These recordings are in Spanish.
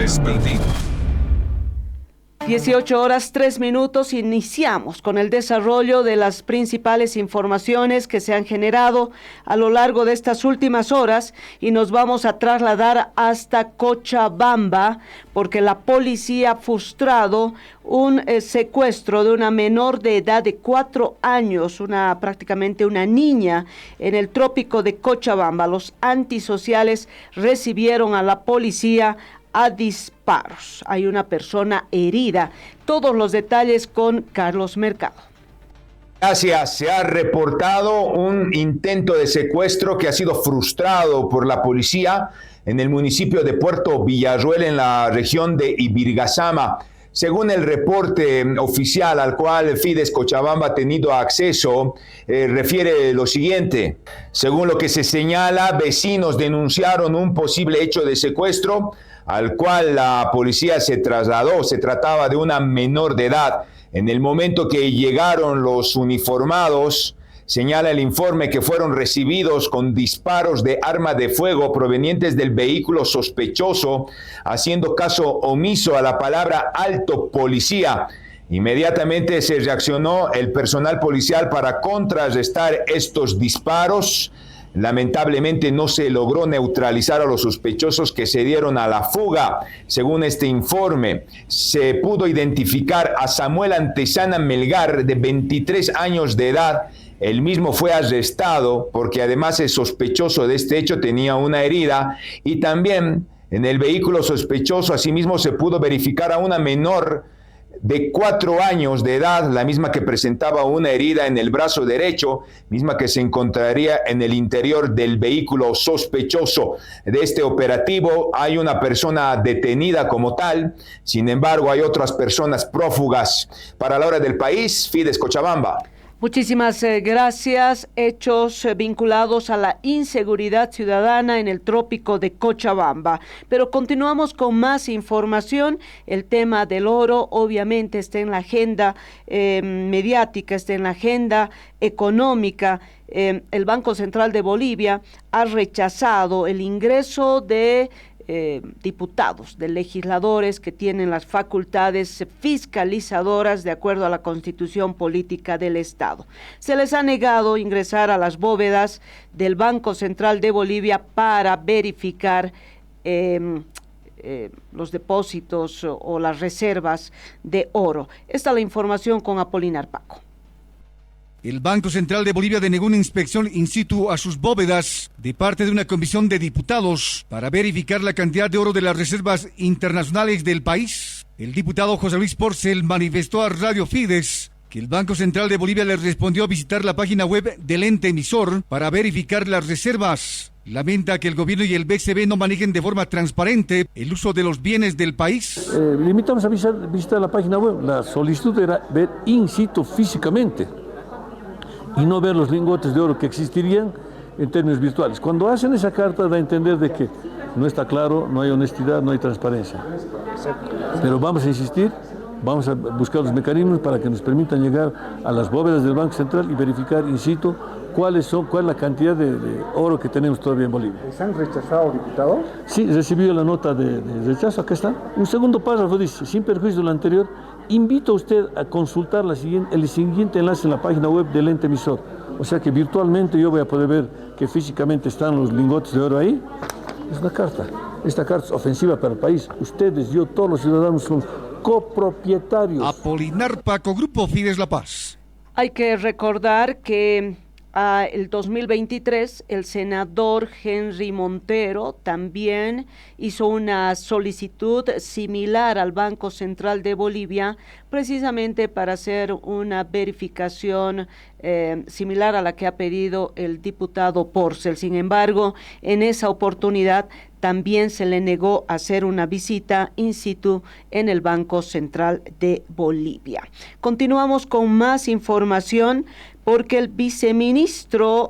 Vespertino. 18:03. Iniciamos con el desarrollo de las principales informaciones que se han generado a lo largo de estas últimas horas y nos vamos a trasladar hasta Cochabamba porque la policía ha frustrado un secuestro de una menor de edad de 4 años, prácticamente una niña, en el trópico de Cochabamba. Los antisociales recibieron a la policía a disparos. Hay una persona herida. Todos los detalles con Carlos Mercado. Gracias. Se ha reportado un intento de secuestro que ha sido frustrado por la policía en el municipio de Puerto Villarruel, en la región de Ibirgazama. Según el reporte oficial al cual Fides Cochabamba ha tenido acceso, refiere lo siguiente. Según lo que se señala, vecinos denunciaron un posible hecho de secuestro al cual la policía se trasladó. Se trataba de una menor de edad. En el momento que llegaron los uniformados, señala el informe que fueron recibidos con disparos de arma de fuego provenientes del vehículo sospechoso, haciendo caso omiso a la palabra alto policía. Inmediatamente se reaccionó el personal policial para contrarrestar estos disparos. Lamentablemente no se logró neutralizar a los sospechosos que se dieron a la fuga. Según este informe, se pudo identificar a Samuel Antesana Melgar, de 23 años de edad. El mismo fue arrestado porque además el sospechoso de este hecho tenía una herida, y también en el vehículo sospechoso asimismo se pudo verificar a una menor de 4 años de edad, la misma que presentaba una herida en el brazo derecho, misma que se encontraría en el interior del vehículo sospechoso. De este operativo hay una persona detenida como tal, sin embargo hay otras personas prófugas. Para la hora del país, Fides Cochabamba. Muchísimas gracias. Hechos vinculados a la inseguridad ciudadana en el trópico de Cochabamba. Pero continuamos con más información. El tema del oro obviamente está en la agenda mediática, está en la agenda económica. El Banco Central de Bolivia ha rechazado el ingreso de diputados, de legisladores que tienen las facultades fiscalizadoras de acuerdo a la Constitución Política del Estado. Se les ha negado ingresar a las bóvedas del Banco Central de Bolivia para verificar los depósitos o las reservas de oro. Esta es la información con Apolinar Paco. El Banco Central de Bolivia denegó una inspección in situ a sus bóvedas de parte de una comisión de diputados para verificar la cantidad de oro de las reservas internacionales del país. El diputado José Luis Porcel manifestó a Radio Fides que el Banco Central de Bolivia le respondió a visitar la página web del ente emisor para verificar las reservas. Lamenta que el gobierno y el BCB no manejen de forma transparente el uso de los bienes del país. Le invitamos a visitar la página web. La solicitud era ver in situ físicamente y no ver los lingotes de oro que existirían en términos virtuales. Cuando hacen esa carta da a entender de que no está claro, no hay honestidad, no hay transparencia. Pero vamos a insistir, vamos a buscar los mecanismos para que nos permitan llegar a las bóvedas del Banco Central y verificar in situ cuál es la cantidad de oro que tenemos todavía en Bolivia. ¿Les han rechazado, diputado? Sí, recibido la nota de rechazo, acá está. Un segundo párrafo dice, sin perjuicio de lo anterior, invito a usted a consultar el siguiente enlace en la página web del ente emisor. O sea que virtualmente yo voy a poder ver que físicamente están los lingotes de oro ahí. Es una carta. Esta carta es ofensiva para el país. Ustedes, yo, todos los ciudadanos son copropietarios. Apolinar Paco, Grupo Fides La Paz. Hay que recordar que el 2023 el senador Henry Montero también hizo una solicitud similar al Banco Central de Bolivia, precisamente para hacer una verificación similar a la que ha pedido el diputado Porcel. Sin embargo, en esa oportunidad también se le negó hacer una visita in situ en el Banco Central de Bolivia. Continuamos con más información porque el viceministro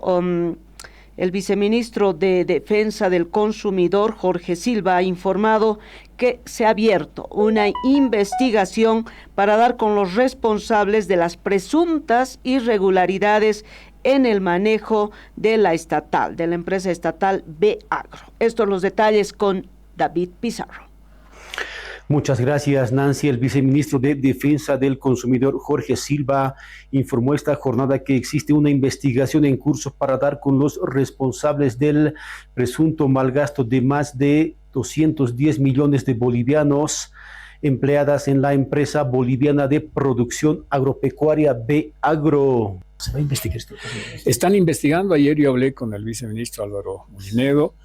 de Defensa del Consumidor, Jorge Silva, ha informado que se ha abierto una investigación para dar con los responsables de las presuntas irregularidades en el manejo de la empresa estatal B-Agro. Estos los detalles con David Pizarro. Muchas gracias, Nancy. El viceministro de Defensa del Consumidor, Jorge Silva, informó esta jornada que existe una investigación en curso para dar con los responsables del presunto malgasto de más de 210 millones de bolivianos empleadas en la empresa boliviana de producción agropecuaria B-Agro. ¿Se va a investigar esto? Están investigando. Ayer yo hablé con el viceministro Álvaro Molinedo,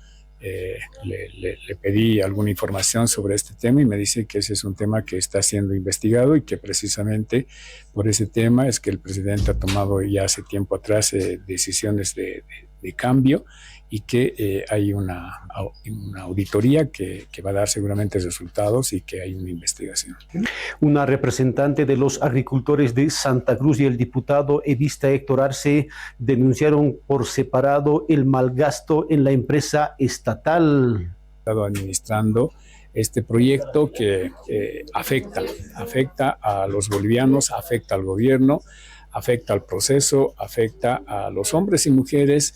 le pedí alguna información sobre este tema y me dice que ese es un tema que está siendo investigado y que precisamente por ese tema es que el presidente ha tomado ya hace tiempo atrás decisiones de cambio y que hay una auditoría que va a dar seguramente resultados y que hay una investigación. Una representante de los agricultores de Santa Cruz y el diputado evista Héctor Arce denunciaron por separado el malgasto en la empresa estatal. He estado administrando este proyecto que afecta a los bolivianos, afecta al gobierno, afecta al proceso, afecta a los hombres y mujeres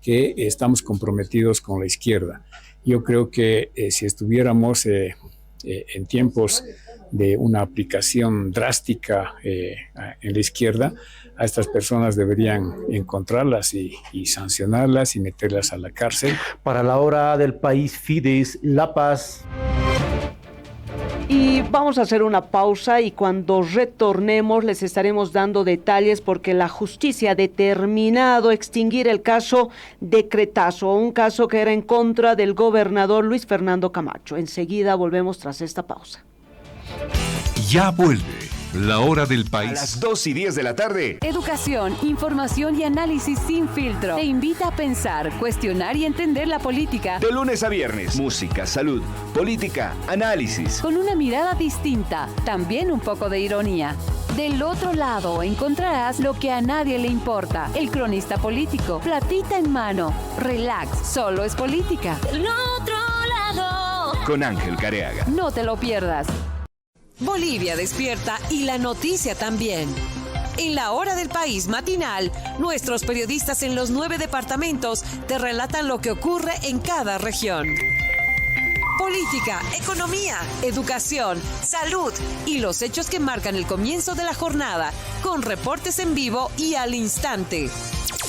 que estamos comprometidos con la izquierda. Yo creo que si estuviéramos en tiempos de una aplicación drástica en la izquierda, a estas personas deberían encontrarlas y sancionarlas y meterlas a la cárcel. Para la hora del país, Fides, La Paz. Y vamos a hacer una pausa y cuando retornemos les estaremos dando detalles porque la justicia ha determinado extinguir el caso Decretazo, un caso que era en contra del gobernador Luis Fernando Camacho. Enseguida volvemos tras esta pausa. Ya vuelve la hora del país. A las 2:10 de la tarde. Educación, información y análisis sin filtro. Te invita a pensar, cuestionar y entender la política. De lunes a viernes. Música, salud, política, análisis. Con una mirada distinta, también un poco de ironía. Del otro lado encontrarás lo que a nadie le importa. El cronista político, platita en mano. Relax, solo es política. Del otro lado. Con Ángel Careaga. No te lo pierdas. Bolivia despierta y la noticia también. En la hora del país matinal, nuestros periodistas en los 9 departamentos te relatan lo que ocurre en cada región. Política, economía, educación, salud y los hechos que marcan el comienzo de la jornada, con reportes en vivo y al instante.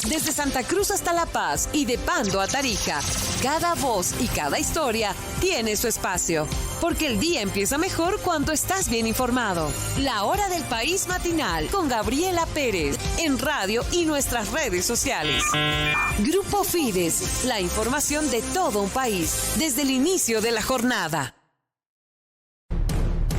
Desde Santa Cruz hasta La Paz y de Pando a Tarija, cada voz y cada historia tiene su espacio, porque el día empieza mejor cuando estás bien informado. La hora del país matinal con Gabriela Pérez en radio y nuestras redes sociales. Grupo Fides, la información de todo un país desde el inicio de la jornada.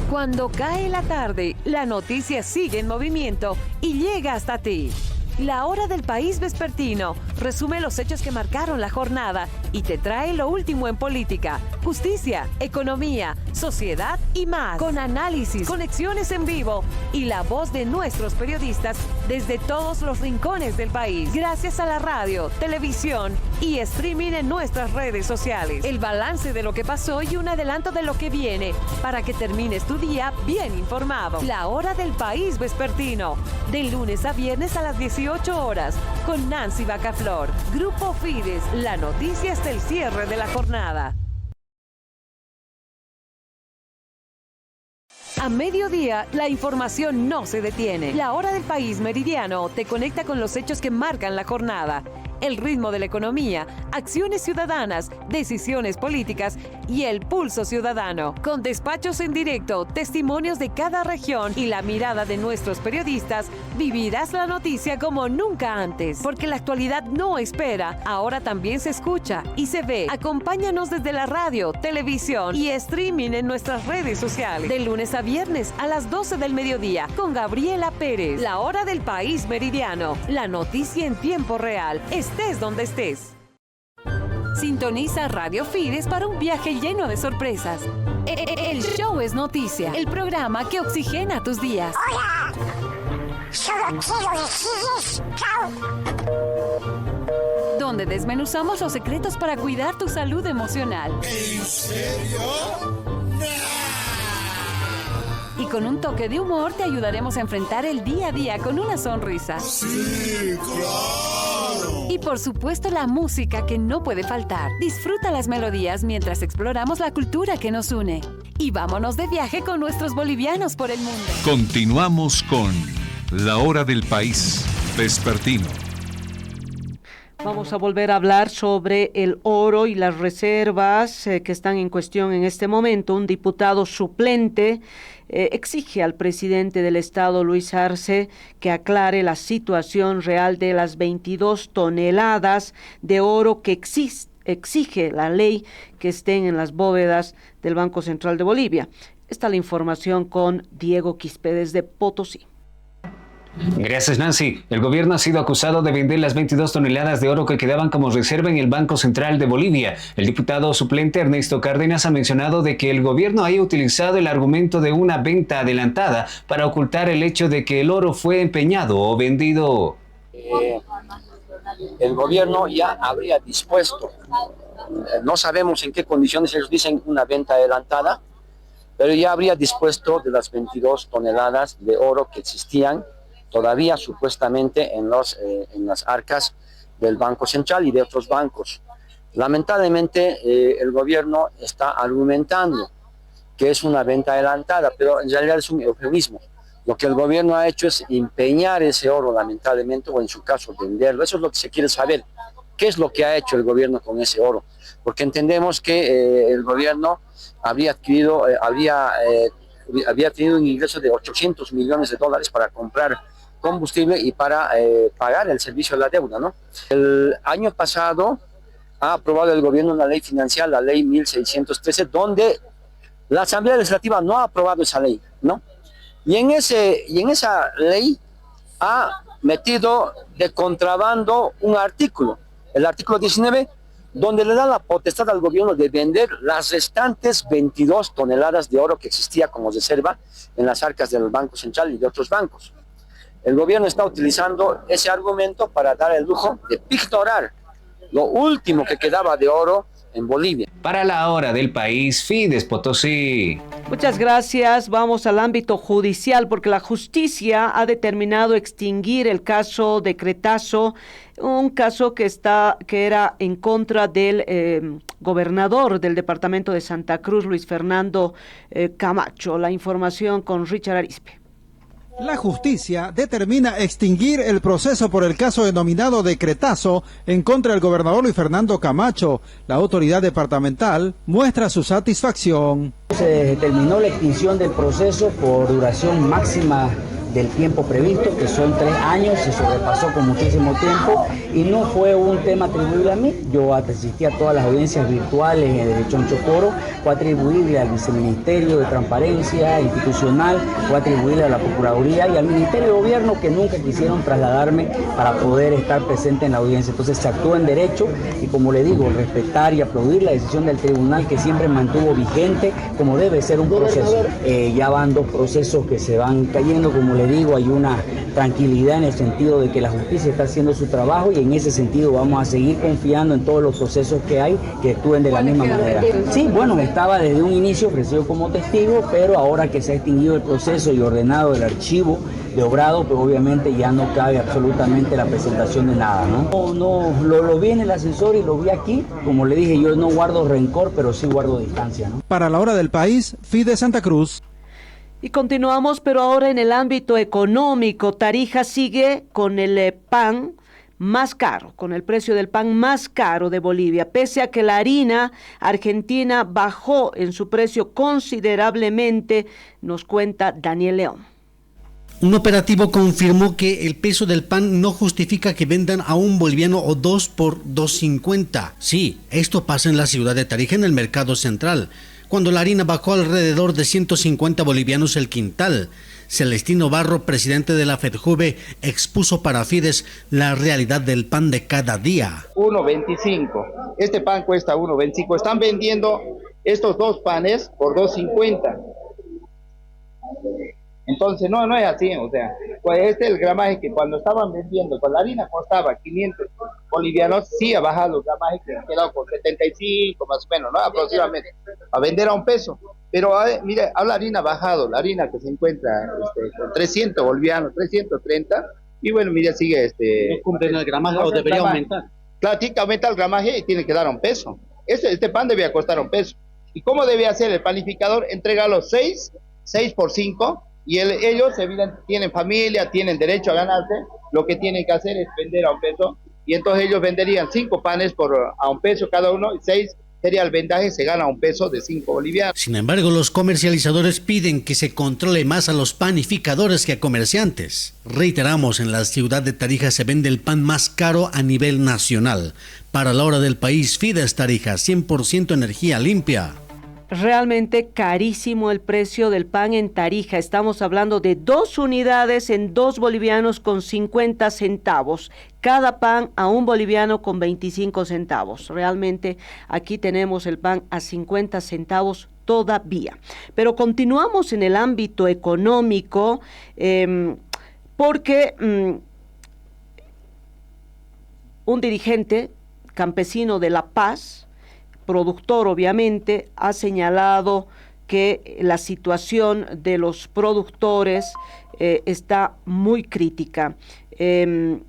Cuando cae la tarde, la noticia sigue en movimiento y llega hasta ti. La hora del país vespertino resume los hechos que marcaron la jornada y te trae lo último en política, justicia, economía, sociedad y más. Con análisis, conexiones en vivo y la voz de nuestros periodistas desde todos los rincones del país. Gracias a la radio, televisión y streaming en nuestras redes sociales. El balance de lo que pasó y un adelanto de lo que viene para que termines tu día bien informado. La hora del país vespertino, de lunes a viernes a las 18 horas, con Nancy Bacaflor. Grupo Fides, la noticia hasta el cierre de la jornada. A mediodía, la información no se detiene. La hora del país meridiano te conecta con los hechos que marcan la jornada. El ritmo de la economía, acciones ciudadanas, decisiones políticas y el pulso ciudadano. Con despachos en directo, testimonios de cada región y la mirada de nuestros periodistas, vivirás la noticia como nunca antes. Porque la actualidad no espera, ahora también se escucha y se ve. Acompáñanos desde la radio, televisión y streaming en nuestras redes sociales. De lunes a viernes a las 12 del mediodía con Gabriela Pérez. La hora del país meridiano. La noticia en tiempo real. Estés donde estés. Sintoniza Radio Fides para un viaje lleno de sorpresas. El show es noticia, el programa que oxigena tus días. ¡Hola! Solo quiero decirles chao. Donde desmenuzamos los secretos para cuidar tu salud emocional. ¿En serio? Y con un toque de humor te ayudaremos a enfrentar el día a día con una sonrisa. ¡Sí, claro! Y por supuesto la música que no puede faltar. Disfruta las melodías mientras exploramos la cultura que nos une. y vámonos de viaje con nuestros bolivianos por el mundo. Continuamos con La Hora del País Vespertino. Vamos a volver a hablar sobre el oro y las reservas que están en cuestión en este momento. Un diputado suplente exige al presidente del Estado, Luis Arce, que aclare la situación real de las 22 toneladas de oro que exige la ley que estén en las bóvedas del Banco Central de Bolivia. Está la información con Diego Quispe desde Potosí. Gracias, Nancy. El gobierno ha sido acusado de vender las 22 toneladas de oro que quedaban como reserva en el Banco Central de Bolivia. El diputado suplente Ernesto Cárdenas ha mencionado de que el gobierno haya utilizado el argumento de una venta adelantada para ocultar el hecho de que el oro fue empeñado o vendido. El gobierno ya habría dispuesto, no sabemos en qué condiciones, ellos dicen una venta adelantada, pero ya habría dispuesto de las 22 toneladas de oro que existían todavía supuestamente en las arcas del Banco Central y de otros bancos. Lamentablemente el gobierno está argumentando que es una venta adelantada, pero en realidad es un eufemismo. Lo que el gobierno ha hecho es empeñar ese oro, lamentablemente, o en su caso venderlo. Eso es lo que se quiere saber. ¿Qué es lo que ha hecho el gobierno con ese oro? Porque entendemos que el gobierno había tenido un ingreso de $800 millones para comprar combustible y para pagar el servicio de la deuda, ¿no? El año pasado ha aprobado el gobierno una ley financiera, la ley 1613, donde la Asamblea Legislativa no ha aprobado esa ley, ¿no? Y en esa ley ha metido de contrabando un artículo, el artículo 19, donde le da la potestad al gobierno de vender las restantes 22 toneladas de oro que existía como reserva en las arcas del Banco Central y de otros bancos. El gobierno está utilizando ese argumento para dar el lujo de pictorar lo último que quedaba de oro en Bolivia. Para La Hora del País, Fides Potosí. Muchas gracias. Vamos al ámbito judicial porque la justicia ha determinado extinguir el caso de Cretazo, un caso que era en contra del gobernador del departamento de Santa Cruz, Luis Fernando Camacho. La información con Richard Arispe. La justicia determina extinguir el proceso por el caso denominado de Cretazo en contra del gobernador Luis Fernando Camacho. La autoridad departamental muestra su satisfacción. Se determinó la extinción del proceso por duración máxima del tiempo previsto, que son 3 años, se sobrepasó con muchísimo tiempo y no fue un tema atribuible a mí. Yo asistí a todas las audiencias virtuales en el Choncho Coro, fue atribuible al Viceministerio de Transparencia Institucional, fue atribuible a la Procuraduría y al Ministerio de Gobierno, que nunca quisieron trasladarme para poder estar presente en la audiencia. Entonces se actuó en derecho y, como le digo, respetar y aplaudir la decisión del tribunal, que siempre mantuvo vigente como debe ser un proceso. Ya van 2 procesos que se van cayendo, como le digo, hay una tranquilidad en el sentido de que la justicia está haciendo su trabajo y en ese sentido vamos a seguir confiando en todos los procesos que hay, que actúen de la misma manera. Sí, bueno, estaba desde un inicio ofrecido como testigo, pero ahora que se ha extinguido el proceso y ordenado el archivo de obrado, pues obviamente ya no cabe absolutamente la presentación de nada, ¿no? Lo vi en el ascensor y lo vi aquí. Como le dije, yo no guardo rencor, pero sí guardo distancia, ¿no? Para La Hora del País, Fides Santa Cruz. Y continuamos, pero ahora en el ámbito económico. Tarija sigue con el pan más caro, con el precio del pan más caro de Bolivia, pese a que la harina argentina bajó en su precio considerablemente, nos cuenta Daniel León. Un operativo confirmó que el peso del pan no justifica que vendan a $1 o 2 por $2.50. Sí, esto pasa en la ciudad de Tarija, en el mercado central, cuando la harina bajó alrededor de 150 bolivianos el quintal. Celestino Barro, presidente de la FEDJUVE, expuso para Fides la realidad del pan de cada día. 1.25. Este pan cuesta 1.25. Están vendiendo estos 2 panes por 2.50. Entonces no es así, o sea, pues este es el gramaje que cuando estaban vendiendo, cuando la harina costaba 500 bolivianos, sí ha bajado el gramaje, que ha quedado con 75 más o menos, ¿no? Aproximadamente, a vender a $1. Pero mire, a la harina ha bajado, la harina que se encuentra con 300 bolivianos, 330, y bueno, mire, sigue ¿no cumplen el gramaje o debería aumentar? Claro, tiene que aumentar el gramaje y tiene que dar $1. Este pan debía costar $1. ¿Y cómo debe hacer el panificador? Entrega los 6 por 5, y ellos evidentemente tienen familia, tienen derecho a ganarse, lo que tienen que hacer es vender a un peso, y entonces ellos venderían 5 panes a un peso cada uno, y 6 sería el vendaje, se gana un peso de 5 bolivianos. Sin embargo, los comercializadores piden que se controle más a los panificadores que a comerciantes. Reiteramos, en la ciudad de Tarija se vende el pan más caro a nivel nacional. Para la hora del país, Fides Tarija, 100% energía limpia. Realmente carísimo el precio del pan en Tarija. Estamos hablando de 2 unidades en 2 bolivianos con 50 centavos. Cada pan a 1 boliviano con 25 centavos. Realmente aquí tenemos el pan a 50 centavos todavía. Pero continuamos en el ámbito económico porque un dirigente campesino de La Paz, productor obviamente, ha señalado que la situación de los productores está muy crítica. Él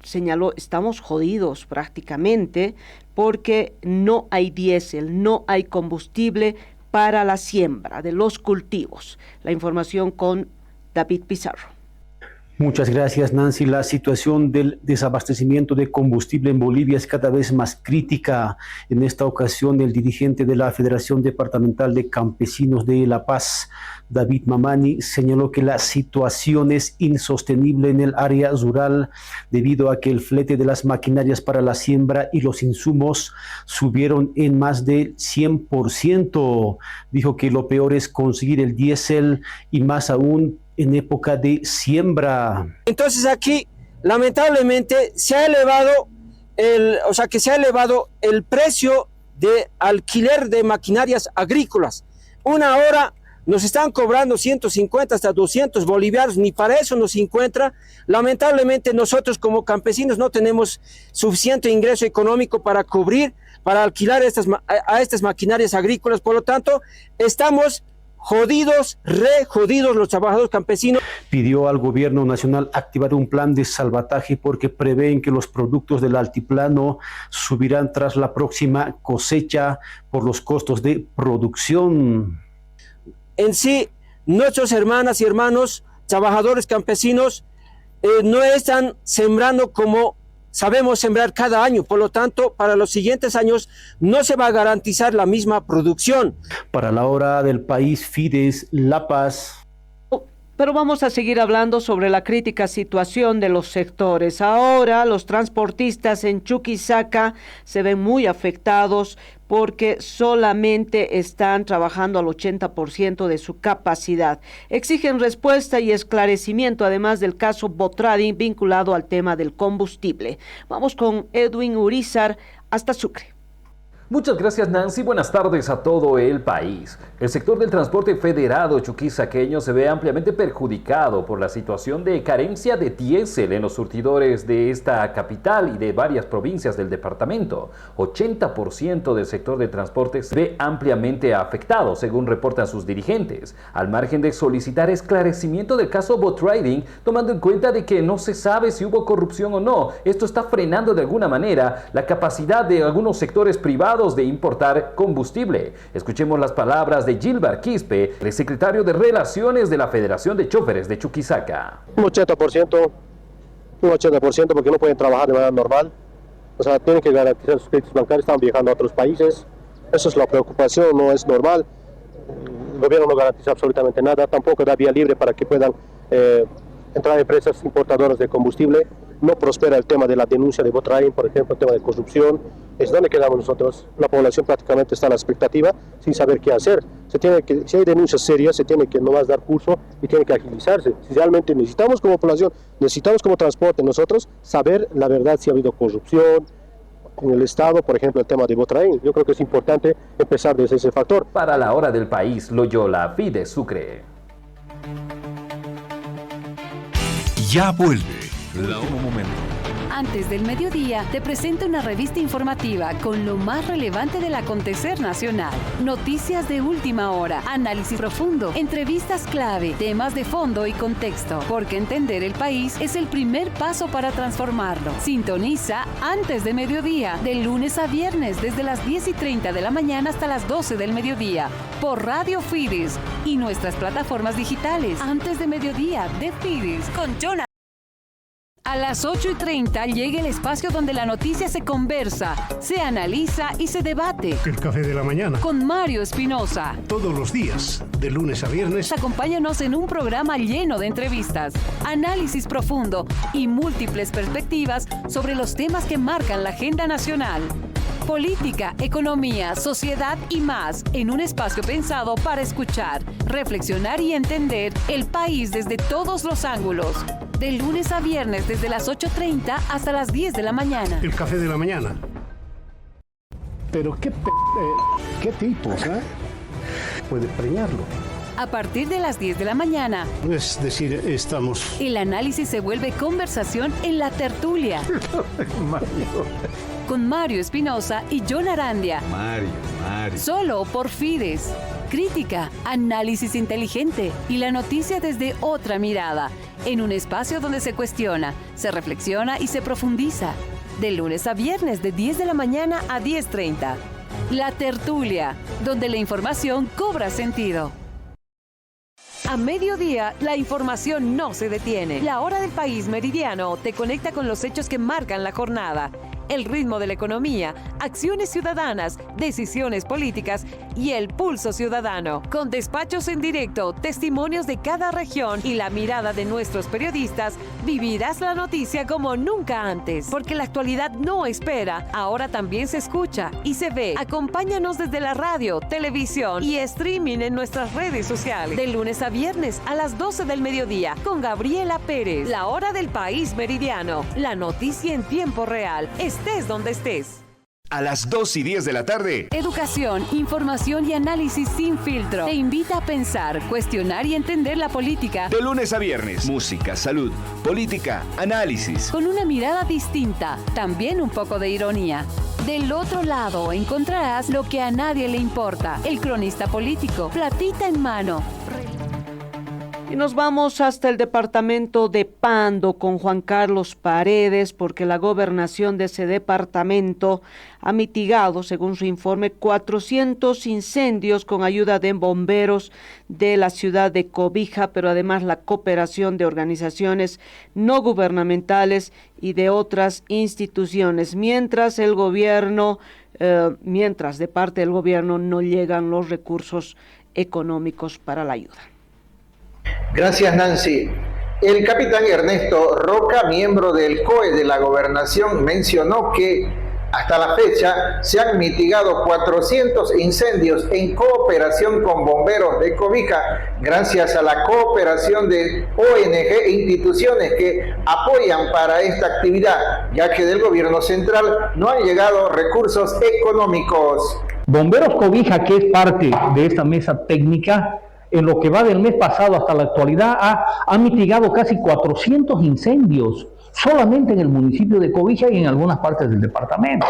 señaló, estamos jodidos prácticamente porque no hay diésel, no hay combustible para la siembra de los cultivos. La información con David Pizarro. Muchas gracias, Nancy. La situación del desabastecimiento de combustible en Bolivia es cada vez más crítica. En esta ocasión, el dirigente de la Federación Departamental de Campesinos de La Paz, David Mamani, señaló que la situación es insostenible en el área rural debido a que el flete de las maquinarias para la siembra y los insumos subieron en más del 100%. Dijo que lo peor es conseguir el diésel y más aún en época de siembra. Entonces aquí, lamentablemente, se ha elevado el precio de alquiler de maquinarias agrícolas. Una hora nos están cobrando 150 hasta 200 bolivianos, ni para eso nos encuentra. Lamentablemente nosotros como campesinos no tenemos suficiente ingreso económico para alquilar a estas maquinarias agrícolas, por lo tanto, estamos jodidos, jodidos los trabajadores campesinos. Pidió al gobierno nacional activar un plan de salvataje porque prevén que los productos del altiplano subirán tras la próxima cosecha por los costos de producción. En sí, nuestros hermanas y hermanos trabajadores campesinos no están sembrando como sabemos sembrar cada año, por lo tanto, para los siguientes años no se va a garantizar la misma producción. Para la hora del país, Fides, La Paz. Pero vamos a seguir hablando sobre la crítica situación de los sectores. Ahora los transportistas en Chuquisaca se ven muy afectados porque solamente están trabajando al 80% de su capacidad. Exigen respuesta y esclarecimiento, además del caso Botrading vinculado al tema del combustible. Vamos con Edwin Urizar hasta Sucre. Muchas gracias, Nancy. Buenas tardes a todo el país. El sector del transporte federado chuquisaqueño se ve ampliamente perjudicado por la situación de carencia de diésel en los surtidores de esta capital y de varias provincias del departamento. 80% del sector de transporte se ve ampliamente afectado, según reportan sus dirigentes, al margen de solicitar esclarecimiento del caso Botrading, tomando en cuenta de que no se sabe si hubo corrupción o no. Esto está frenando de alguna manera la capacidad de algunos sectores privados de importar combustible. Escuchemos las palabras de Gilbert Quispe, el secretario de Relaciones de la Federación de Choferes de Chuquisaca. Un 80% porque no pueden trabajar de manera normal. O sea, tienen que garantizar sus créditos bancarios, están viajando a otros países. Eso es la preocupación, no es normal. El gobierno no garantiza absolutamente nada, tampoco da vía libre para que puedan entrar empresas importadoras de combustible. No prospera el tema de la denuncia de Botrading, por ejemplo, el tema de corrupción. Es donde quedamos nosotros. La población prácticamente está a la expectativa, sin saber qué hacer. Si hay denuncias serias, se tiene que nomás dar curso y tiene que agilizarse. Si realmente necesitamos como población, necesitamos como transporte nosotros, saber la verdad si ha habido corrupción en el Estado, por ejemplo, el tema de Botrading. Yo creo que es importante empezar desde ese factor. Para la hora del país, Loyola Fides Sucre. Ya vuelve. La último momento. Antes del mediodía, te presento una revista informativa con lo más relevante del acontecer nacional. Noticias de última hora, análisis profundo, entrevistas clave, temas de fondo y contexto. Porque entender el país es el primer paso para transformarlo. Sintoniza Antes de mediodía, de lunes a viernes, desde las 10:30 de la mañana hasta las 12 del mediodía, por Radio Fides y nuestras plataformas digitales. Antes de mediodía, de Fides, con Jonathan. A las 8:30 llega el espacio donde la noticia se conversa, se analiza y se debate. El café de la mañana. Con Mario Espinosa. Todos los días, de lunes a viernes. Acompáñanos en un programa lleno de entrevistas, análisis profundo y múltiples perspectivas sobre los temas que marcan la agenda nacional. Política, economía, sociedad y más, en un espacio pensado para escuchar, reflexionar y entender el país desde todos los ángulos. De lunes a viernes desde las 8:30 hasta las 10 de la mañana. El café de la mañana. Pero qué tipos, ¿eh? Puede preñarlo. A partir de las 10 de la mañana. Es decir, estamos... El análisis se vuelve conversación en la tertulia. Con Mario Espinosa y John Arandia. Mario. Solo por Fides. Crítica, análisis inteligente y la noticia desde otra mirada. En un espacio donde se cuestiona, se reflexiona y se profundiza. De lunes a viernes de 10 de la mañana a 10:30. La tertulia, donde la información cobra sentido. A mediodía, la información no se detiene. La hora del país meridiano te conecta con los hechos que marcan la jornada. El ritmo de la economía, acciones ciudadanas, decisiones políticas y el pulso ciudadano. Con despachos en directo, testimonios de cada región y la mirada de nuestros periodistas, vivirás la noticia como nunca antes. Porque la actualidad no espera, ahora también se escucha y se ve. Acompáñanos desde la radio, televisión y streaming en nuestras redes sociales. De lunes a viernes a las 12 del mediodía con Gabriela Pérez. La hora del país meridiano. La noticia en tiempo real. Estés donde estés. A las 2:10 de la tarde. Educación, información y análisis sin filtro. Te invita a pensar, cuestionar y entender la política. De lunes a viernes. Música, salud, política, análisis. Con una mirada distinta, también un poco de ironía. Del otro lado encontrarás lo que a nadie le importa. El cronista político, platita en mano. Y nos vamos hasta el departamento de Pando con Juan Carlos Paredes, porque la gobernación de ese departamento ha mitigado, según su informe, 400 incendios con ayuda de bomberos de la ciudad de Cobija, pero además la cooperación de organizaciones no gubernamentales y de otras instituciones, mientras de parte del gobierno no llegan los recursos económicos para la ayuda. Gracias, Nancy. El capitán Ernesto Roca, miembro del COE de la Gobernación, mencionó que hasta la fecha se han mitigado 400 incendios en cooperación con bomberos de Cobija, gracias a la cooperación de ONG e instituciones que apoyan para esta actividad, ya que del gobierno central no han llegado recursos económicos. Bomberos Cobija, que es parte de esta mesa técnica, en lo que va del mes pasado hasta la actualidad, ha mitigado casi 400 incendios solamente en el municipio de Cobija y en algunas partes del departamento.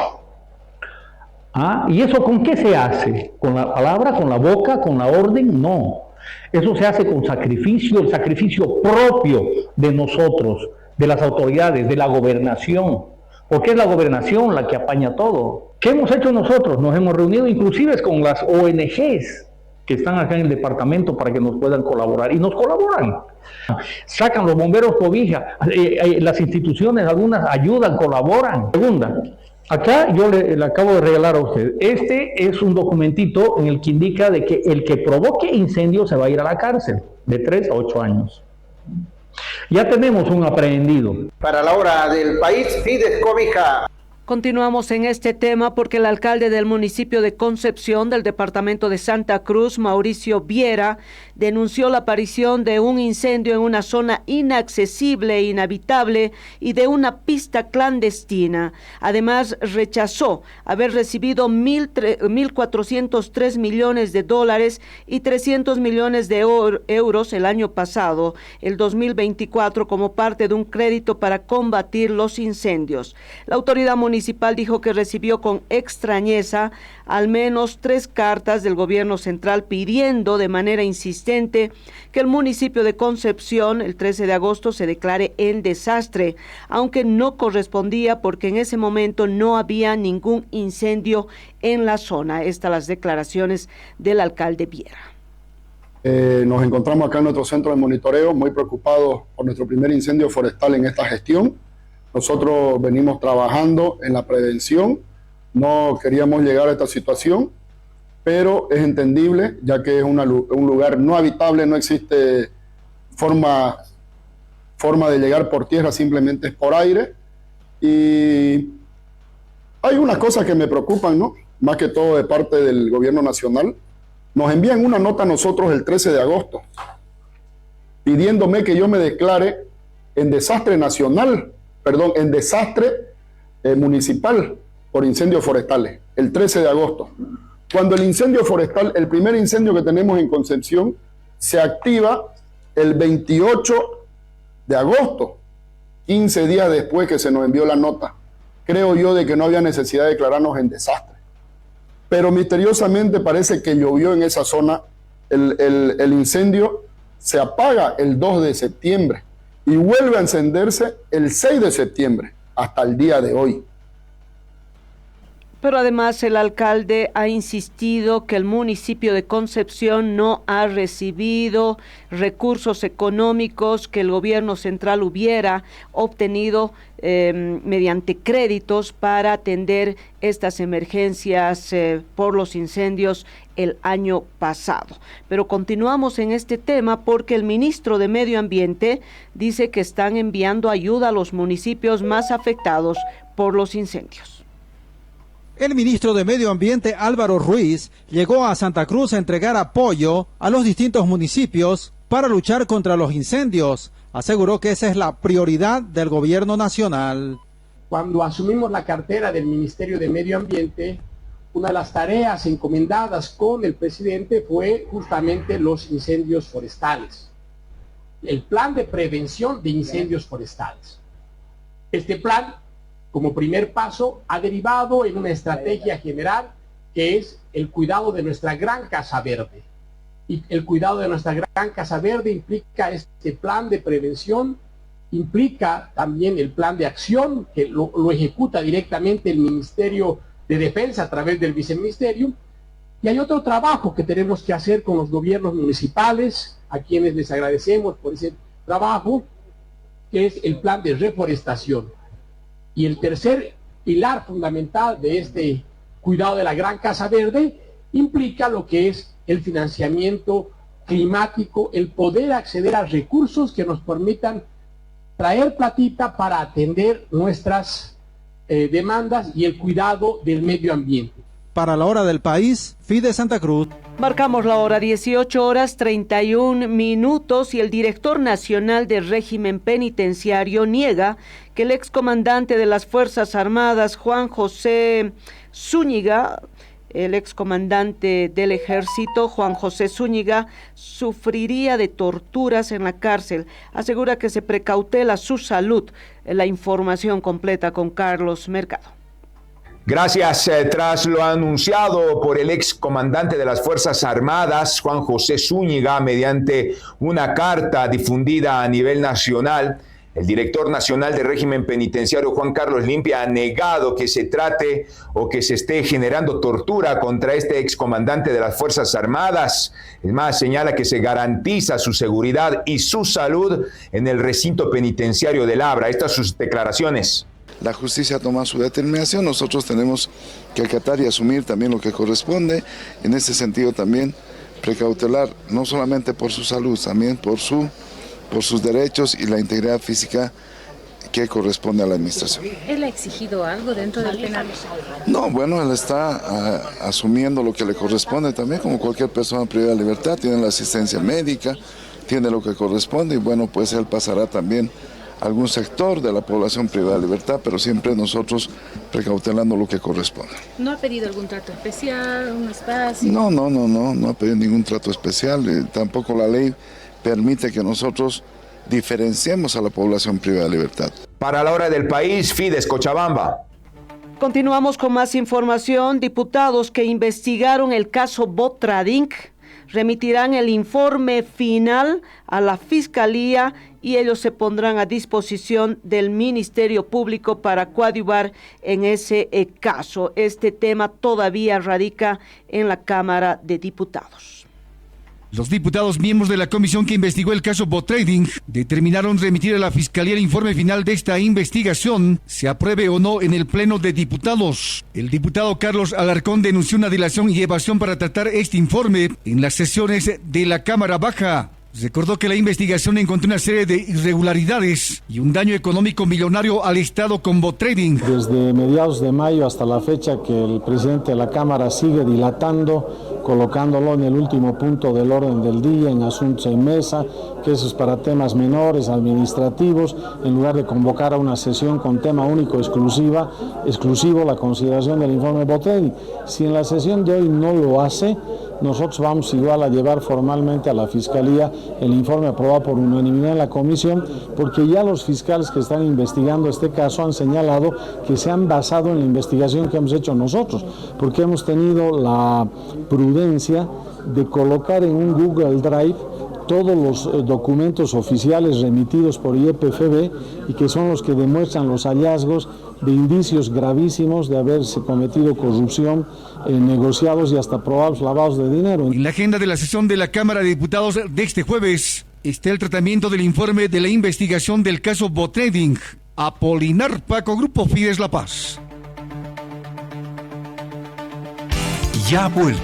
¿Y eso con qué se hace? ¿Con la palabra, con la boca, con la orden? No. Eso se hace con sacrificio, el sacrificio propio de nosotros, de las autoridades, de la gobernación. Porque es la gobernación la que apaña todo. ¿Qué hemos hecho nosotros? Nos hemos reunido inclusive con las ONGs que están acá en el departamento para que nos puedan colaborar, y nos colaboran. Sacan los bomberos Cobija, las instituciones, algunas ayudan, colaboran. Segunda, acá yo le acabo de regalar a usted, este es un documentito en el que indica de que el que provoque incendio se va a ir a la cárcel, de 3 a 8 años. Ya tenemos un aprehendido. Para la hora del país, Fides Cobija. Continuamos en este tema porque el alcalde del municipio de Concepción del departamento de Santa Cruz, Mauricio Viera, denunció la aparición de un incendio en una zona inaccesible e inhabitable y de una pista clandestina. Además, rechazó haber recibido 1.403 millones de dólares y 300 millones de euros el año pasado, el 2024, como parte de un crédito para combatir los incendios. La autoridad municipal dijo que recibió con extrañeza al menos 3 cartas del gobierno central pidiendo de manera insistente que el municipio de Concepción el 13 de agosto se declare en desastre, aunque no correspondía porque en ese momento no había ningún incendio en la zona. Estas las declaraciones del alcalde Viera. Nos encontramos acá en nuestro centro de monitoreo muy preocupados por nuestro primer incendio forestal en esta gestión. Nosotros venimos trabajando en la prevención, no queríamos llegar a esta situación, pero es entendible, ya que es un lugar no habitable, no existe forma de llegar por tierra, simplemente es por aire. Y hay unas cosas que me preocupan, ¿no? Más que todo de parte del gobierno nacional. Nos envían una nota a nosotros el 13 de agosto, pidiéndome que yo me declare en desastre nacional, en desastre municipal por incendios forestales, el 13 de agosto. Cuando el incendio forestal, el primer incendio que tenemos en Concepción, se activa el 28 de agosto, 15 días después que se nos envió la nota. Creo yo de que no había necesidad de declararnos en desastre. Pero misteriosamente parece que llovió en esa zona, el incendio se apaga el 2 de septiembre. Y vuelve a encenderse el 6 de septiembre, hasta el día de hoy. Pero además el alcalde ha insistido que el municipio de Concepción no ha recibido recursos económicos que el gobierno central hubiera obtenido mediante créditos para atender estas emergencias por los incendios el año pasado. Pero continuamos en este tema porque el ministro de Medio Ambiente dice que están enviando ayuda a los municipios más afectados por los incendios. El ministro de Medio Ambiente, Álvaro Ruiz, llegó a Santa Cruz a entregar apoyo a los distintos municipios para luchar contra los incendios. Aseguró que esa es la prioridad del gobierno nacional. Cuando asumimos la cartera del Ministerio de Medio Ambiente, una de las tareas encomendadas con el presidente fue justamente los incendios forestales. El plan de prevención de incendios forestales. Este plan, como primer paso, ha derivado en una estrategia general que es el cuidado de nuestra gran Casa Verde. Y el cuidado de nuestra gran Casa Verde implica este plan de prevención, implica también el plan de acción que lo ejecuta directamente el Ministerio de Defensa a través del Viceministerio. Y hay otro trabajo que tenemos que hacer con los gobiernos municipales, a quienes les agradecemos por ese trabajo, que es el plan de reforestación. Y el tercer pilar fundamental de este cuidado de la gran Casa Verde implica lo que es el financiamiento climático, el poder acceder a recursos que nos permitan traer platita para atender nuestras demandas y el cuidado del medio ambiente. Para la hora del país, Fide Santa Cruz. Marcamos la hora, 18:31 y el director nacional del régimen penitenciario niega que el excomandante de las Fuerzas Armadas, Juan José Zúñiga, el excomandante del ejército, Juan José Zúñiga, sufriría de torturas en la cárcel. Asegura que se precautela su salud. La información completa con Carlos Mercado. Gracias. Tras lo anunciado por el ex comandante de las Fuerzas Armadas, Juan José Zúñiga, mediante una carta difundida a nivel nacional, el director nacional del régimen penitenciario, Juan Carlos Limpia, ha negado que se trate o que se esté generando tortura contra este excomandante de las Fuerzas Armadas. Es más, señala que se garantiza su seguridad y su salud en el recinto penitenciario de Labra. Estas sus declaraciones. La justicia toma su determinación, nosotros tenemos que acatar y asumir también lo que corresponde. En ese sentido también precautelar, no solamente por su salud, también por sus derechos y la integridad física que corresponde a la administración. ¿Él ha exigido algo dentro del penal? No, bueno, él está asumiendo lo que le corresponde también, como cualquier persona privada de libertad, tiene la asistencia médica, tiene lo que corresponde y bueno, pues él pasará también a algún sector de la población privada de libertad, pero siempre nosotros precautelando lo que corresponde. ¿No ha pedido algún trato especial, un espacio? No ha pedido ningún trato especial, tampoco la ley permite que nosotros diferenciemos a la población privada de libertad. Para la hora del país, Fides Cochabamba. Continuamos con más información. Diputados que investigaron el caso Botrading remitirán el informe final a la Fiscalía y ellos se pondrán a disposición del Ministerio Público para coadyuvar en ese caso. Este tema todavía radica en la Cámara de Diputados. Los diputados miembros de la comisión que investigó el caso Botrading determinaron remitir a la Fiscalía el informe final de esta investigación, se apruebe o no en el Pleno de Diputados. El diputado Carlos Alarcón denunció una dilación y evasión para tratar este informe en las sesiones de la Cámara Baja. Recordó que la investigación encontró una serie de irregularidades y un daño económico millonario al Estado con Botrading. Desde mediados de mayo hasta la fecha que el presidente de la Cámara sigue dilatando, colocándolo en el último punto del orden del día, en asuntos en mesa, que eso es para temas menores, administrativos, en lugar de convocar a una sesión con tema único exclusivo la consideración del informe Botrading. Si en la sesión de hoy no lo hace, nosotros vamos igual a llevar formalmente a la Fiscalía el informe aprobado por unanimidad en la comisión, porque ya los fiscales que están investigando este caso han señalado que se han basado en la investigación que hemos hecho nosotros, porque hemos tenido la prudencia de colocar en un Google Drive todos los documentos oficiales remitidos por YPFB y que son los que demuestran los hallazgos de indicios gravísimos de haberse cometido corrupción, negociados y hasta probados lavados de dinero. En la agenda de la sesión de la Cámara de Diputados de este jueves está el tratamiento del informe de la investigación del caso Botrading. Apolinar Paco, Grupo Fides La Paz. Ya vuelve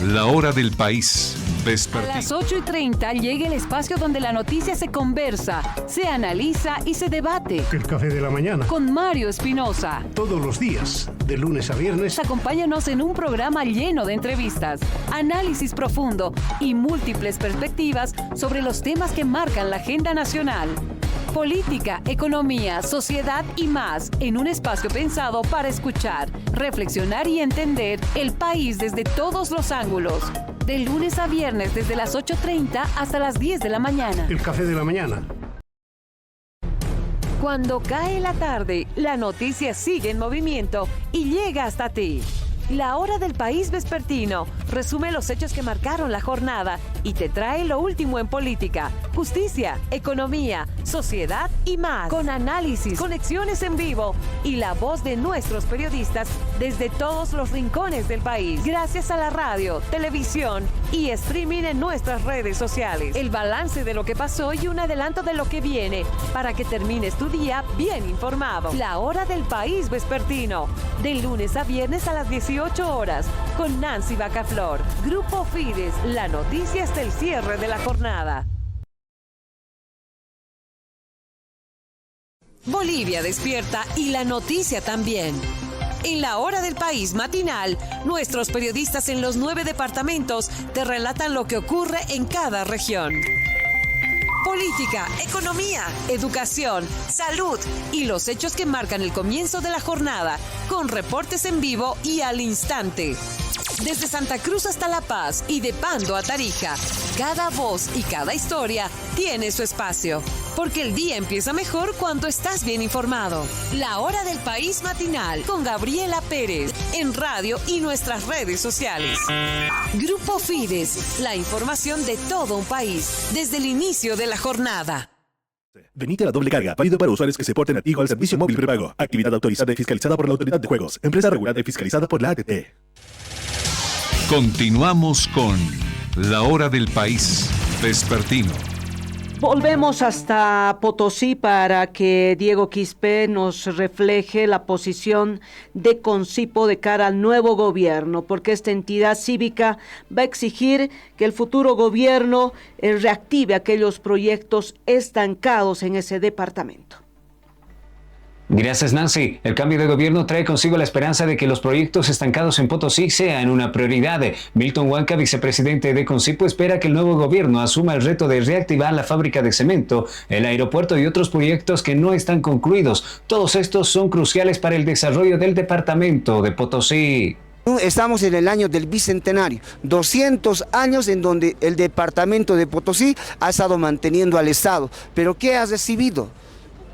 la hora del país. A las 8:30 llega el espacio donde la noticia se conversa, se analiza y se debate. El café de la mañana. Con Mario Espinosa. Todos los días, de lunes a viernes. Acompáñanos en un programa lleno de entrevistas, análisis profundo y múltiples perspectivas sobre los temas que marcan la agenda nacional. Política, economía, sociedad y más, en un espacio pensado para escuchar, reflexionar y entender el país desde todos los ángulos. De lunes a viernes desde las 8:30 hasta las 10 de la mañana. El café de la mañana. Cuando cae la tarde, la noticia sigue en movimiento y llega hasta ti. La hora del país vespertino resume los hechos que marcaron la jornada y te trae lo último en política, justicia, economía, sociedad y más. Con análisis, conexiones en vivo y la voz de nuestros periodistas desde todos los rincones del país. Gracias a la radio, televisión y streaming en nuestras redes sociales. El balance de lo que pasó y un adelanto de lo que viene para que termines tu día bien informado. La hora del país vespertino, de lunes a viernes a las 18 horas, con Nancy Bacaflor. Grupo Fides, la noticia hasta el cierre de la jornada. Bolivia despierta y la noticia también. En la hora del país matinal, nuestros periodistas en los 9 departamentos te relatan lo que ocurre en cada región. Política, economía, educación, salud y los hechos que marcan el comienzo de la jornada, con reportes en vivo y al instante. Desde Santa Cruz hasta La Paz y de Pando a Tarija, cada voz y cada historia tiene su espacio, porque el día empieza mejor cuando estás bien informado. La hora del país matinal con Gabriela Pérez, en radio y nuestras redes sociales. Grupo Fides, la información de todo un país, desde el inicio de la jornada. Venite a la doble carga, válido para usuarios que se porten nativo al servicio móvil prepago. Actividad autorizada y fiscalizada por la Autoridad de Juegos. Empresa regulada y fiscalizada por la ATT. Continuamos con la hora del país vespertino. Volvemos hasta Potosí para que Diego Quispe nos refleje la posición de Concipo de cara al nuevo gobierno, porque esta entidad cívica va a exigir que el futuro gobierno reactive aquellos proyectos estancados en ese departamento. Gracias, Nancy. El cambio de gobierno trae consigo la esperanza de que los proyectos estancados en Potosí sean una prioridad. Milton Huanca, vicepresidente de Concipo, espera que el nuevo gobierno asuma el reto de reactivar la fábrica de cemento, el aeropuerto y otros proyectos que no están concluidos. Todos estos son cruciales para el desarrollo del departamento de Potosí. Estamos en el año del bicentenario, 200 años en donde el departamento de Potosí ha estado manteniendo al Estado. ¿Pero qué ha recibido?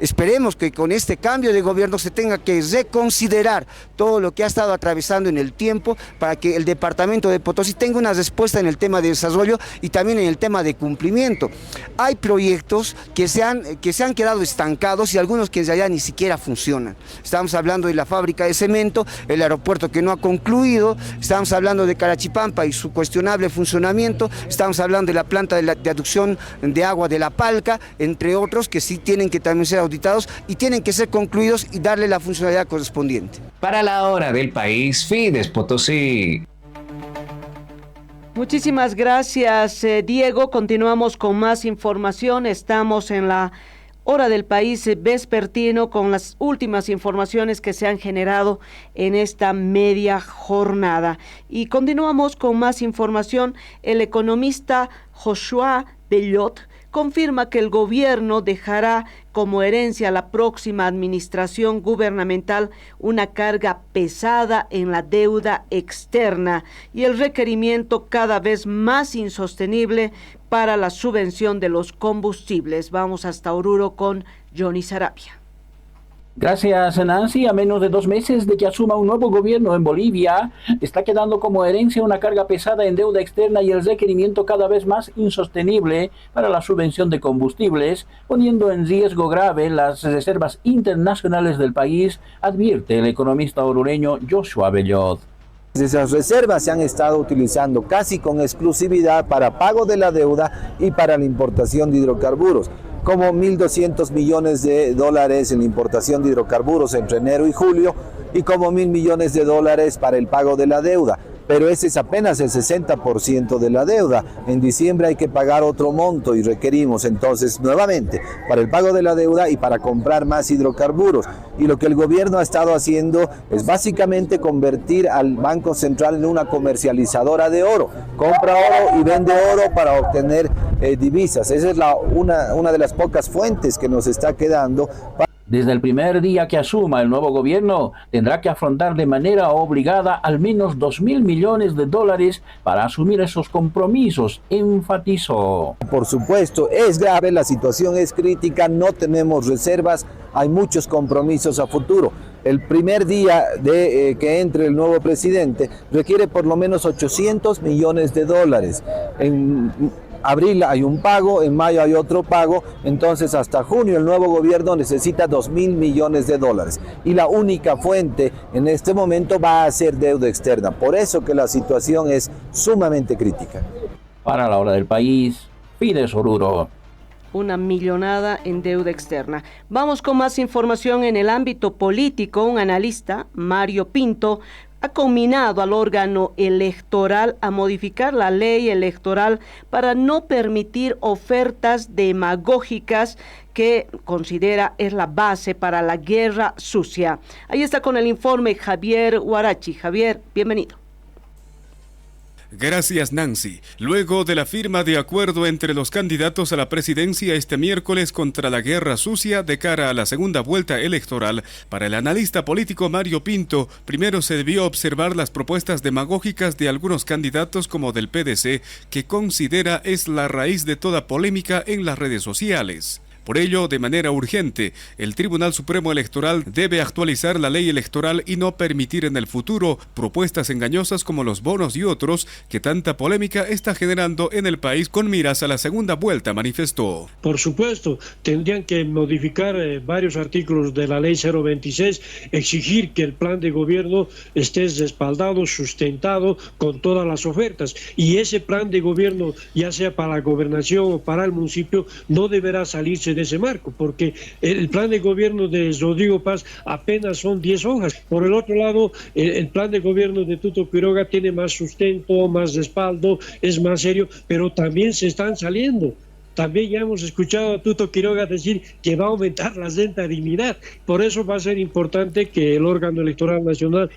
Esperemos que con este cambio de gobierno se tenga que reconsiderar todo lo que ha estado atravesando en el tiempo para que el departamento de Potosí tenga una respuesta en el tema de desarrollo y también en el tema de cumplimiento. Hay proyectos que se han quedado estancados y algunos que ya ni siquiera funcionan. Estamos hablando de la fábrica de cemento, el aeropuerto que no ha concluido, estamos hablando de Carachipampa y su cuestionable funcionamiento, estamos hablando de la planta de aducción de agua de La Palca, entre otros que sí tienen que también ser auditados y tienen que ser concluidos y darle la funcionalidad correspondiente. Para la hora del país, Fides Potosí. Muchísimas gracias, Diego. Continuamos con más información. Estamos en la hora del país vespertino con las últimas informaciones que se han generado en esta media jornada. Y continuamos con más información. El economista Joshua Bellot confirma que el gobierno dejará como herencia a la próxima administración gubernamental una carga pesada en la deuda externa y el requerimiento cada vez más insostenible para la subvención de los combustibles. Vamos hasta Oruro con Johnny Sarabia. Gracias, Nancy. A menos de 2 meses de que asuma un nuevo gobierno en Bolivia, está quedando como herencia una carga pesada en deuda externa y el requerimiento cada vez más insostenible para la subvención de combustibles, poniendo en riesgo grave las reservas internacionales del país, advierte el economista orureño Joshua Bellot. Esas reservas se han estado utilizando casi con exclusividad para pago de la deuda y para la importación de hidrocarburos, como 1.200 millones de dólares en la importación de hidrocarburos entre enero y julio y como 1.000 millones de dólares para el pago de la deuda. Pero ese es apenas el 60% de la deuda. En diciembre hay que pagar otro monto y requerimos entonces nuevamente para el pago de la deuda y para comprar más hidrocarburos. Y lo que el gobierno ha estado haciendo es básicamente convertir al Banco Central en una comercializadora de oro. Compra oro y vende oro para obtener divisas. Esa es una de las pocas fuentes que nos está quedando. Desde el primer día que asuma el nuevo gobierno, tendrá que afrontar de manera obligada al menos 2.000 millones de dólares para asumir esos compromisos, enfatizó. Por supuesto, es grave, la situación es crítica, no tenemos reservas, hay muchos compromisos a futuro. El primer día de que entre el nuevo presidente requiere por lo menos 800 millones de dólares. En abril hay un pago, en mayo hay otro pago, entonces hasta junio el nuevo gobierno necesita 2.000 millones de dólares y la única fuente en este momento va a ser deuda externa, por eso que la situación es sumamente crítica. Para la hora del país, Fides Oruro. Una millonada en deuda externa. Vamos con más información en el ámbito político. Un analista, Mario Pinto, ha conminado al órgano electoral a modificar la ley electoral para no permitir ofertas demagógicas que considera es la base para la guerra sucia. Ahí está con el informe Javier Huarachi. Javier, bienvenido. Gracias, Nancy. Luego de la firma de acuerdo entre los candidatos a la presidencia este miércoles contra la guerra sucia de cara a la segunda vuelta electoral, para el analista político Mario Pinto, primero se debió observar las propuestas demagógicas de algunos candidatos como del PDC, que considera es la raíz de toda polémica en las redes sociales. Por ello, de manera urgente, el Tribunal Supremo Electoral debe actualizar la ley electoral y no permitir en el futuro propuestas engañosas como los bonos y otros que tanta polémica está generando en el país con miras a la segunda vuelta, manifestó. Por supuesto, tendrían que modificar varios artículos de la ley 026, exigir que el plan de gobierno esté respaldado, sustentado con todas las ofertas. Y ese plan de gobierno, ya sea para la gobernación o para el municipio, no deberá salirse de ese marco, porque el plan de gobierno de Rodrigo Paz apenas son 10 hojas. Por el otro lado, el plan de gobierno de Tuto Quiroga tiene más sustento, más respaldo, es más serio, pero también se están saliendo. También ya hemos escuchado a Tuto Quiroga decir que va a aumentar la rentabilidad. Por eso va a ser importante que el órgano electoral nacional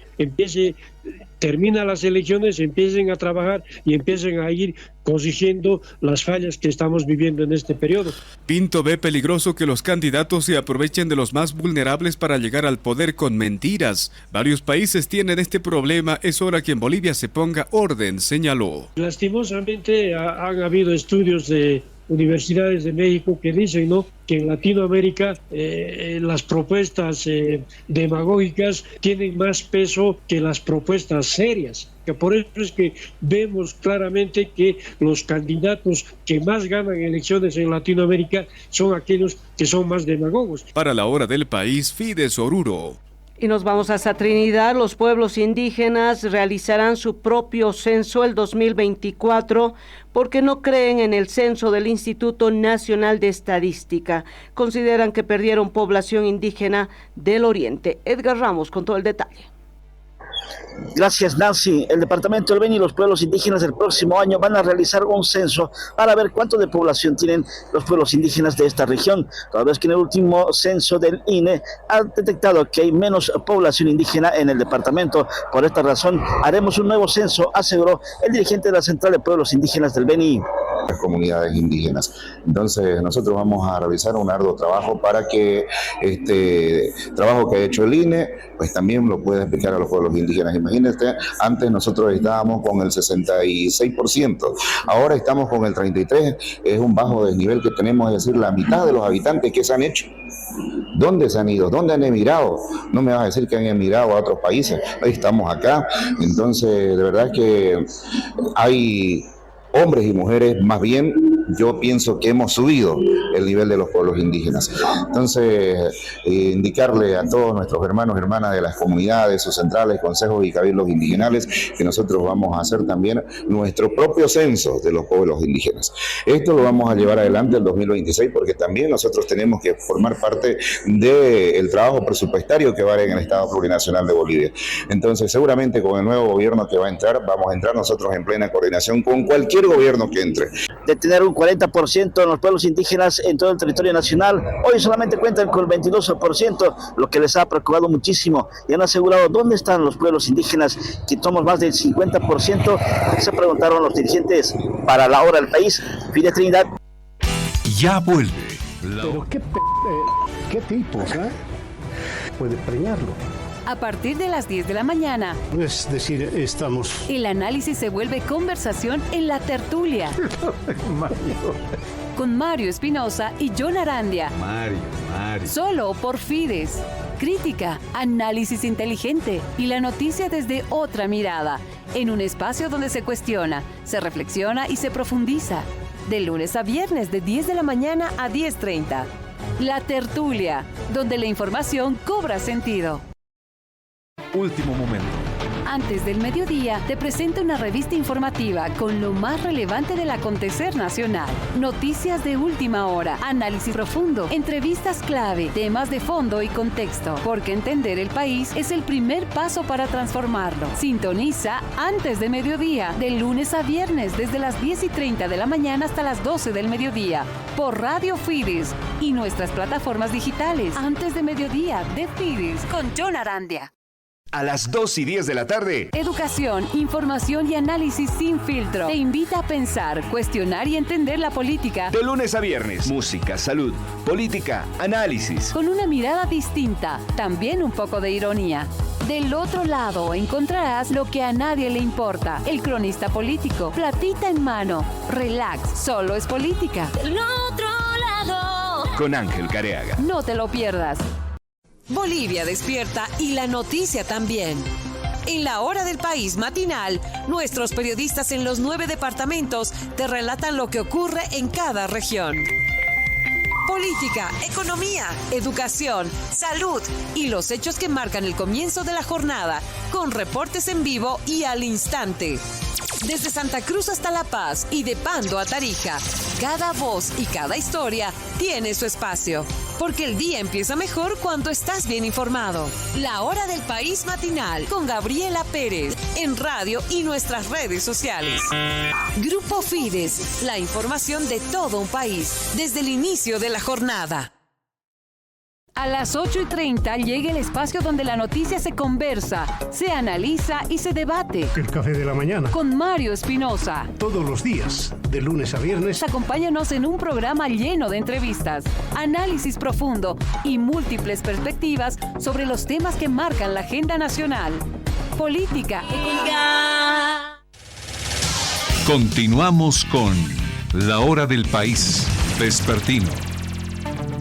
termina las elecciones, empiecen a trabajar y empiecen a ir corrigiendo las fallas que estamos viviendo en este periodo. Pinto ve peligroso que los candidatos se aprovechen de los más vulnerables para llegar al poder con mentiras. Varios países tienen este problema, es hora que en Bolivia se ponga orden, señaló. Lastimosamente han habido estudios de universidades de México que dicen, ¿no?, que en Latinoamérica las propuestas demagógicas tienen más peso que las propuestas serias. Que por eso es que vemos claramente que los candidatos que más ganan elecciones en Latinoamérica son aquellos que son más demagogos. Para la hora del país, Fides Oruro. Y nos vamos hasta Trinidad. Los pueblos indígenas realizarán su propio censo el 2024 porque no creen en el censo del Instituto Nacional de Estadística. Consideran que perdieron población indígena del Oriente. Edgar Ramos con todo el detalle. Gracias, Nancy. El departamento del Beni y los pueblos indígenas del próximo año van a realizar un censo para ver cuánto de población tienen los pueblos indígenas de esta región, toda vez que en el último censo del INE ha detectado que hay menos población indígena en el departamento. Por esta razón haremos un nuevo censo, aseguró el dirigente de la Central de Pueblos Indígenas del Beni. Las comunidades indígenas. Entonces nosotros vamos a realizar un arduo trabajo para que este trabajo que ha hecho el INE pues también lo pueda explicar a los pueblos indígenas. Imagínate, antes nosotros estábamos con el 66%, ahora estamos con el 33%, es un bajo desnivel que tenemos, es decir, la mitad de los habitantes que se han hecho. ¿Dónde se han ido? ¿Dónde han emigrado? No me vas a decir que han emigrado a otros países, ahí estamos acá. Entonces de verdad que hay hombres y mujeres, más bien yo pienso que hemos subido el nivel de los pueblos indígenas. Entonces, indicarle a todos nuestros hermanos y hermanas de las comunidades, sus centrales, consejos y cabildos indígenas, que nosotros vamos a hacer también nuestro propio censo de los pueblos indígenas. Esto lo vamos a llevar adelante el 2026 porque también nosotros tenemos que formar parte del trabajo presupuestario que va a haber en el Estado Plurinacional de Bolivia. Entonces, seguramente con el nuevo gobierno que va a entrar, vamos a entrar nosotros en plena coordinación con cualquier gobierno que entre. De tener un 40% en los pueblos indígenas en todo el territorio nacional, hoy solamente cuentan con el 22%, lo que les ha preocupado muchísimo, y han asegurado dónde están los pueblos indígenas, que somos más del 50%, se preguntaron los dirigentes. Para la hora del país, Fides Trinidad. Ya vuelve. Pero qué tipos, ¿eh? Puede preñarlo. A partir de las 10 de la mañana. Es decir, estamos... El análisis se vuelve conversación en la tertulia. Con Mario Espinosa y John Arandia. Mario. Solo por Fides. Crítica, análisis inteligente y la noticia desde otra mirada. En un espacio donde se cuestiona, se reflexiona y se profundiza. De lunes a viernes de 10 de la mañana a 10:30. La tertulia, donde la información cobra sentido. Último momento. Antes del mediodía, te presento una revista informativa con lo más relevante del acontecer nacional. Noticias de última hora, análisis profundo, entrevistas clave, temas de fondo y contexto. Porque entender el país es el primer paso para transformarlo. Sintoniza Antes de Mediodía, de lunes a viernes, desde las 10:30 de la mañana hasta las 12 del mediodía, por Radio Fides y nuestras plataformas digitales. Antes de Mediodía, de Fides, con John Arandia. A las 2:10 de la tarde. Educación, información y análisis sin filtro. Te invita a pensar, cuestionar y entender la política. De lunes a viernes. Música, salud, política, análisis. Con una mirada distinta, también un poco de ironía. Del otro lado encontrarás lo que a nadie le importa. El cronista político, platita en mano. Relax, solo es política. Del otro lado. Con Ángel Careaga. No te lo pierdas. Bolivia despierta y la noticia también. En la hora del país matinal, nuestros periodistas en los 9 departamentos te relatan lo que ocurre en cada región. Política, economía, educación, salud y los hechos que marcan el comienzo de la jornada, con reportes en vivo y al instante. Desde Santa Cruz hasta La Paz y de Pando a Tarija, Cada voz y cada historia tiene su espacio, porque el día empieza mejor cuando estás bien informado. La Hora del País matinal con Gabriela Pérez en radio y nuestras redes sociales. Grupo Fides, la información de todo un país desde el inicio de la jornada. A las 8:30 llega el espacio donde la noticia se conversa, se analiza y se debate. El café de la mañana. Con Mario Espinosa. Todos los días, de lunes a viernes. Acompáñanos en un programa lleno de entrevistas, análisis profundo y múltiples perspectivas sobre los temas que marcan la agenda nacional. Política, economía. Continuamos con La Hora del País vespertino.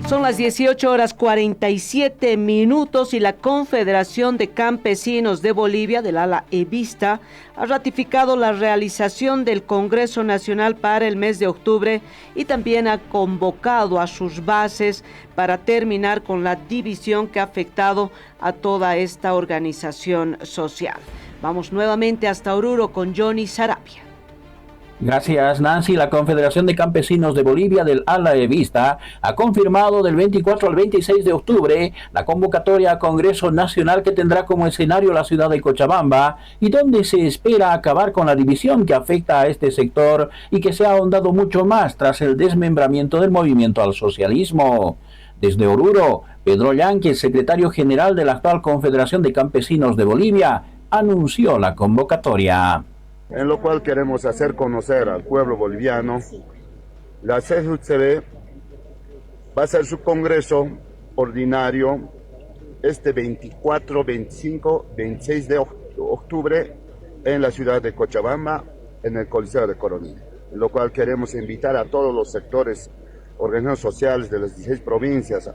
Son las 18:47 y la Confederación de Campesinos de Bolivia, del ala Evista, ha ratificado la realización del Congreso Nacional para el mes de octubre y también ha convocado a sus bases para terminar con la división que ha afectado a toda esta organización social. Vamos nuevamente hasta Oruro con Johnny Sarabia. Gracias, Nancy. La Confederación de Campesinos de Bolivia del ala Evista ha confirmado del 24 al 26 de octubre la convocatoria a Congreso Nacional que tendrá como escenario la ciudad de Cochabamba y donde se espera acabar con la división que afecta a este sector y que se ha ahondado mucho más tras el desmembramiento del movimiento al socialismo. Desde Oruro, Pedro Yánquez, secretario general de la actual Confederación de Campesinos de Bolivia, anunció la convocatoria. En lo cual queremos hacer conocer al pueblo boliviano, la CJCB va a hacer su congreso ordinario este 24, 25, 26 de octubre en la ciudad de Cochabamba, en el Coliseo de Coronel, en lo cual queremos invitar a todos los sectores, organizaciones sociales de las 16 provincias,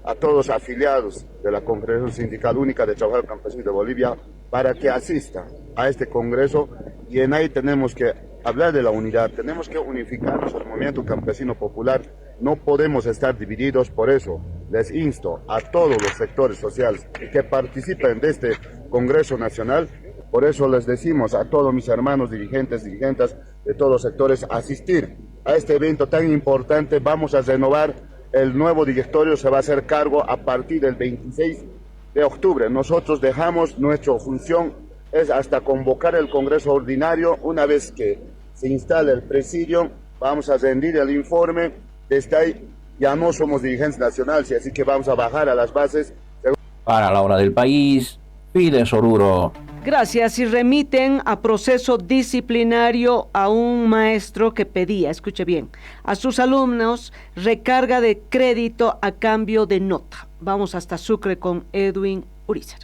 a todos los afiliados de la Confederación Sindical Única de Trabajadores Campesinos de Bolivia, para que asistan a este congreso, y en ahí tenemos que hablar de la unidad, tenemos que unificarnos al movimiento campesino popular, no podemos estar divididos. Por eso les insto a todos los sectores sociales que participen de este congreso nacional. Por eso les decimos a todos mis hermanos dirigentes de todos los sectores, asistir a este evento tan importante. Vamos a renovar, el nuevo directorio se va a hacer cargo a partir del 26 de octubre. Nosotros dejamos, nuestra función es hasta convocar el Congreso Ordinario. Una vez que se instale el presidio, vamos a rendir el informe. Desde ahí ya no somos dirigentes nacionales, así que vamos a bajar a las bases. Para la Hora del País, Fides Oruro. Gracias. Y remiten a proceso disciplinario a un maestro que pedía, escuche bien, a sus alumnos recarga de crédito a cambio de nota. Vamos hasta Sucre con Edwin Urizar.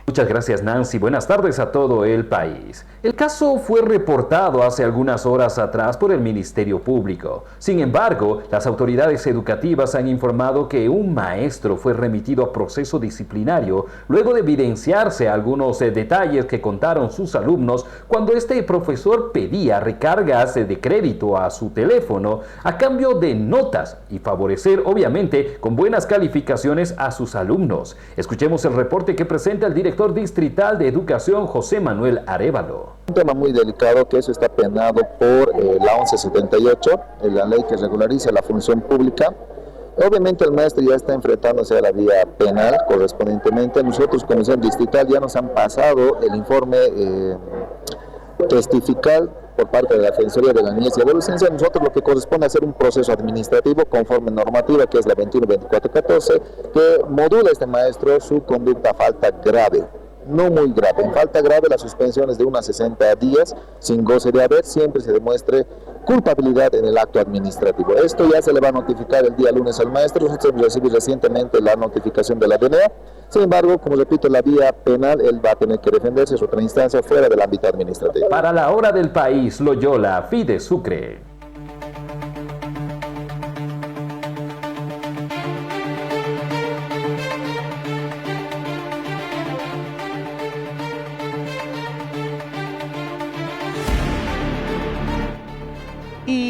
Muchas gracias, Nancy. Buenas tardes a todo el país. El caso fue reportado hace algunas horas atrás por el Ministerio Público. Sin embargo, las autoridades educativas han informado que un maestro fue remitido a proceso disciplinario luego de evidenciarse algunos detalles que contaron sus alumnos cuando este profesor pedía recargas de crédito a su teléfono a cambio de notas y favorecer, obviamente, con buenas calificaciones a sus alumnos. Escuchemos el reporte que presenta el director distrital de Educación, José Manuel Arévalo. Un tema muy delicado, que eso está penado por la 1178, la ley que regulariza la función pública. Obviamente el maestro ya está enfrentándose a la vía penal correspondientemente. Nosotros, Comisión Distrital, ya nos han pasado el informe testifical por parte de la Defensoría de la Niñez y Adolescencia. Nosotros lo que corresponde hacer un proceso administrativo conforme normativa, que es la 21-24-14, que modula este maestro su conducta falta grave. No muy grave, en falta grave la suspensión es de 1 a 60 días sin goce de haber, siempre se demuestre culpabilidad en el acto administrativo. Esto ya se le va a notificar el día lunes al maestro. Nosotros recibimos recientemente la notificación de la DNA. Sin embargo, como repito, la vía penal, él va a tener que defenderse, es otra instancia fuera del ámbito administrativo. Para la Hora del País, Loyola, Fides Sucre.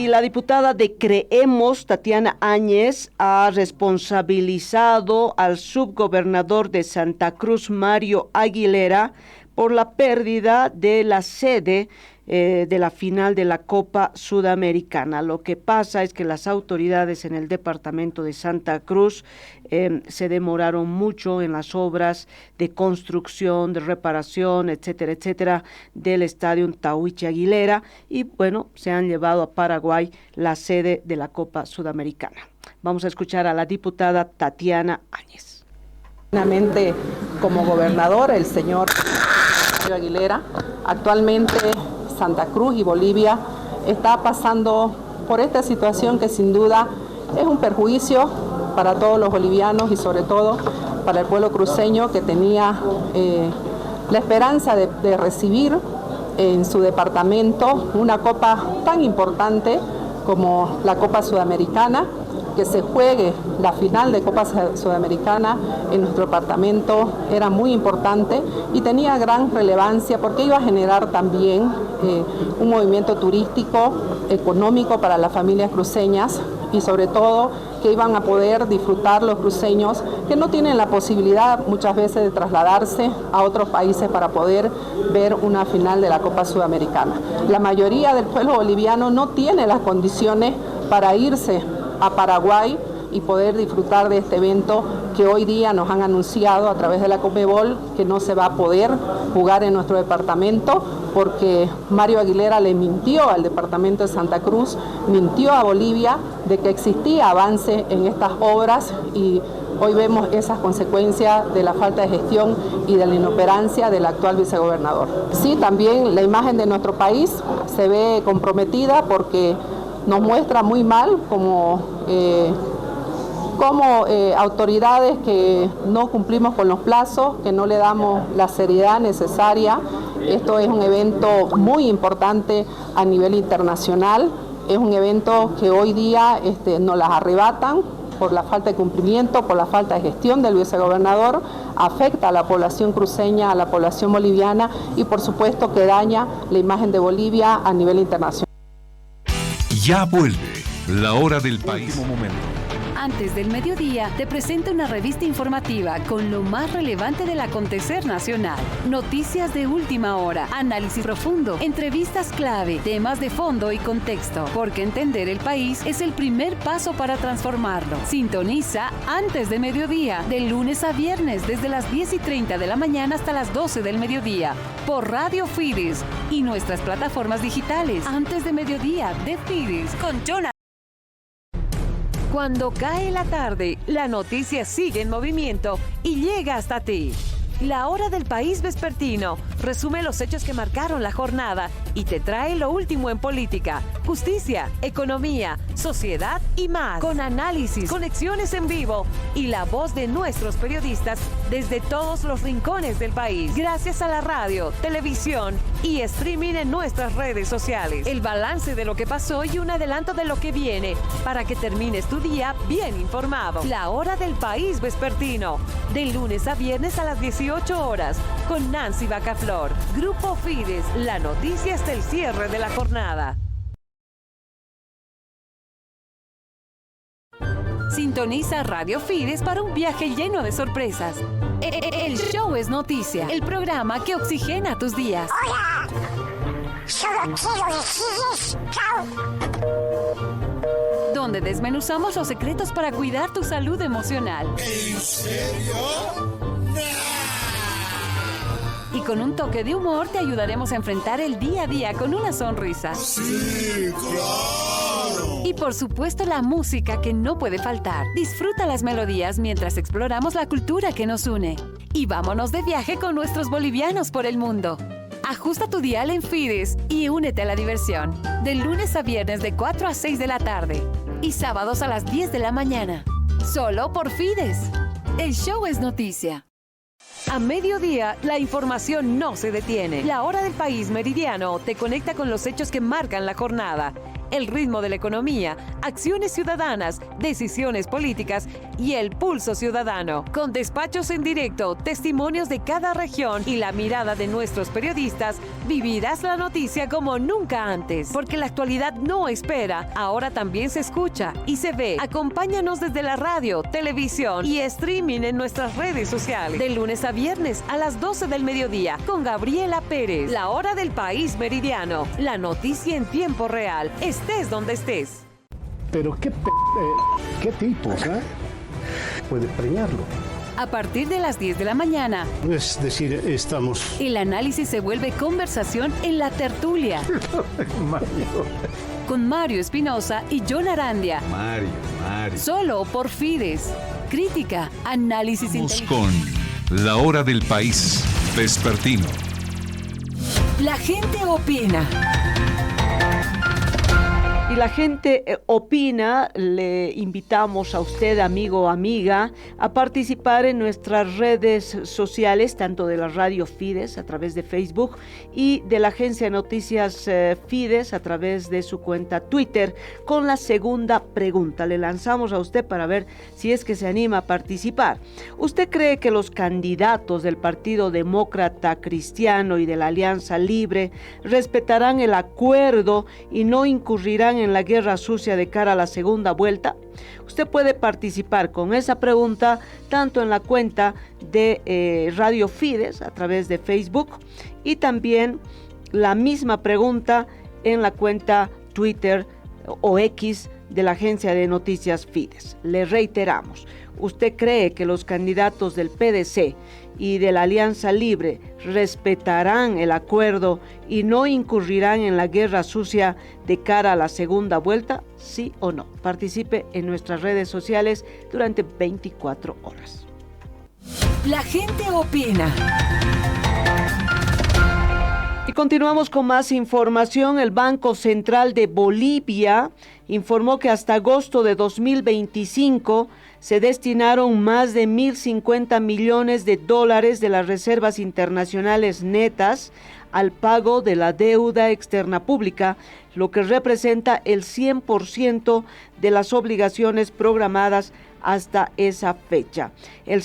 La diputada de Creemos, Tatiana Áñez, ha responsabilizado al subgobernador de Santa Cruz, Mario Aguilera, por la pérdida de la sede de la final de la Copa Sudamericana. Lo que pasa es que las autoridades en el departamento de Santa Cruz se demoraron mucho en las obras de construcción, de reparación, etcétera, etcétera, del estadio Tahuichi Aguilera, y bueno, se han llevado a Paraguay la sede de la Copa Sudamericana. Vamos a escuchar a la diputada Tatiana Áñez. Como gobernador, el señor Aguilera, actualmente Santa Cruz y Bolivia está pasando por esta situación que sin duda es un perjuicio para todos los bolivianos y sobre todo para el pueblo cruceño, que tenía la esperanza de recibir en su departamento una copa tan importante como la Copa Sudamericana. Que se juegue la final de Copa Sudamericana en nuestro departamento era muy importante y tenía gran relevancia porque iba a generar también un movimiento turístico, económico para las familias cruceñas, y sobre todo que iban a poder disfrutar los cruceños que no tienen la posibilidad muchas veces de trasladarse a otros países para poder ver una final de la Copa Sudamericana. La mayoría del pueblo boliviano no tiene las condiciones para irse a Paraguay y poder disfrutar de este evento que hoy día nos han anunciado a través de la Conmebol que no se va a poder jugar en nuestro departamento porque Mario Aguilera le mintió al departamento de Santa Cruz, mintió a Bolivia de que existía avance en estas obras, y hoy vemos esas consecuencias de la falta de gestión y de la inoperancia del actual vicegobernador. Sí, también la imagen de nuestro país se ve comprometida porque nos muestra muy mal como autoridades que no cumplimos con los plazos, que no le damos la seriedad necesaria. Esto es un evento muy importante a nivel internacional, es un evento que hoy día nos las arrebatan por la falta de cumplimiento, por la falta de gestión del vicegobernador, afecta a la población cruceña, a la población boliviana y por supuesto que daña la imagen de Bolivia a nivel internacional. Ya vuelve la hora del país. Antes del mediodía, te presento una revista informativa con lo más relevante del acontecer nacional. Noticias de última hora, análisis profundo, entrevistas clave, temas de fondo y contexto. Porque entender el país es el primer paso para transformarlo. Sintoniza Antes de mediodía, de lunes a viernes, desde las 10:30 de la mañana hasta las 12 del mediodía, por Radio Fides y nuestras plataformas digitales. Antes de mediodía, de Fides, con Jonathan. Cuando cae la tarde, la noticia sigue en movimiento y llega hasta ti. La Hora del País Vespertino resume los hechos que marcaron la jornada y te trae lo último en política, justicia, economía, sociedad y más. Con análisis, conexiones en vivo y la voz de nuestros periodistas desde todos los rincones del país. Gracias a la radio, televisión y streaming en nuestras redes sociales. El balance de lo que pasó y un adelanto de lo que viene para que termines tu día bien informado. La Hora del País Vespertino, de lunes a viernes a las 18 horas, con Nancy Bacaflor. Grupo Fides, la noticia hasta el cierre de la jornada. Sintoniza Radio Fides para un viaje lleno de sorpresas. El show es noticia, el programa que oxigena tus días. ¡Hola! Solo quiero decirles chao. Donde desmenuzamos los secretos para cuidar tu salud emocional. ¿En serio? Y con un toque de humor te ayudaremos a enfrentar el día a día con una sonrisa. ¡Sí, claro! Y por supuesto la música que no puede faltar. Disfruta las melodías mientras exploramos la cultura que nos une. Y vámonos de viaje con nuestros bolivianos por el mundo. Ajusta tu dial en Fides y únete a la diversión. De lunes a viernes de 4 a 6 de la tarde. Y sábados a las 10 de la mañana. Solo por Fides. El show es noticia. A mediodía, la información no se detiene. La Hora del País Meridiano te conecta con los hechos que marcan la jornada. el ritmo de la economía, acciones ciudadanas, decisiones políticas y el pulso ciudadano. Con despachos en directo, testimonios de cada región y la mirada de nuestros periodistas, vivirás la noticia como nunca antes. Porque la actualidad no espera, ahora también se escucha y se ve. Acompáñanos desde la radio, televisión y streaming en nuestras redes sociales. De lunes a viernes a las 12 del mediodía con Gabriela Pérez. La hora del país meridiano. La noticia en tiempo real. Estés donde estés. Pero qué tipos, ¿eh? Puede preñarlo. A partir de las 10 de la mañana, Es decir, estamos... el análisis se vuelve conversación en la tertulia. Con Mario Espinosa y John Arandia. Mario. Solo por Fides. Crítica, análisis Vamos inteligente. con La Hora del País Vespertino. La gente opina. Y la gente opina, le invitamos a usted, amigo o amiga, a participar en nuestras redes sociales, tanto de la radio Fides a través de Facebook y de la agencia de noticias Fides a través de su cuenta Twitter, con la segunda pregunta. Le lanzamos a usted para ver si es que se anima a participar. ¿Usted cree que los candidatos del Partido Demócrata Cristiano y de la Alianza Libre respetarán el acuerdo y no incurrirán en la guerra sucia de cara a la segunda vuelta? Usted puede participar con esa pregunta tanto en la cuenta de Radio Fides a través de Facebook y también la misma pregunta en la cuenta Twitter o X de la agencia de noticias Fides. Le reiteramos, ¿usted cree que los candidatos del PDC y de la Alianza Libre respetarán el acuerdo y no incurrirán en la guerra sucia de cara a la segunda vuelta? ¿Sí o no? Participe en nuestras redes sociales durante 24 horas. La gente opina. Y continuamos con más información. El Banco Central de Bolivia informó que hasta agosto de 2025 se destinaron más de 1.050 millones de dólares de las reservas internacionales netas al pago de la deuda externa pública, lo que representa el 100% de las obligaciones programadas hasta esa fecha, y el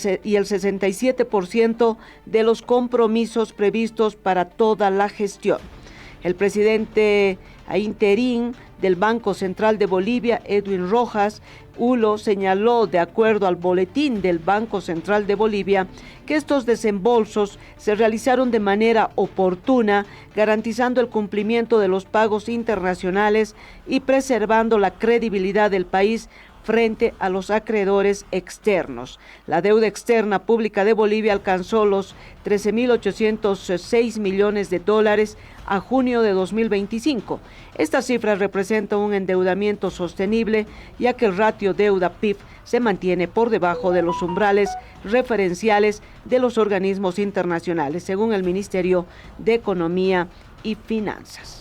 67% de los compromisos previstos para toda la gestión. El presidente interín del Banco Central de Bolivia, Edwin Rojas Ulo, señaló, de acuerdo al boletín del Banco Central de Bolivia, que estos desembolsos se realizaron de manera oportuna, garantizando el cumplimiento de los pagos internacionales y preservando la credibilidad del país frente a los acreedores externos. La deuda externa pública de Bolivia alcanzó los 13.806 millones de dólares a junio de 2025. Esta cifra representa un endeudamiento sostenible, ya que el ratio deuda-PIB se mantiene por debajo de los umbrales referenciales de los organismos internacionales, según el Ministerio de Economía y Finanzas.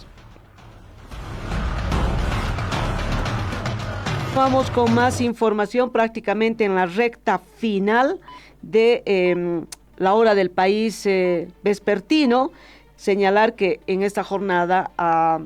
Vamos con más información prácticamente en la recta final de la hora del país vespertino. Señalar que en esta jornada ha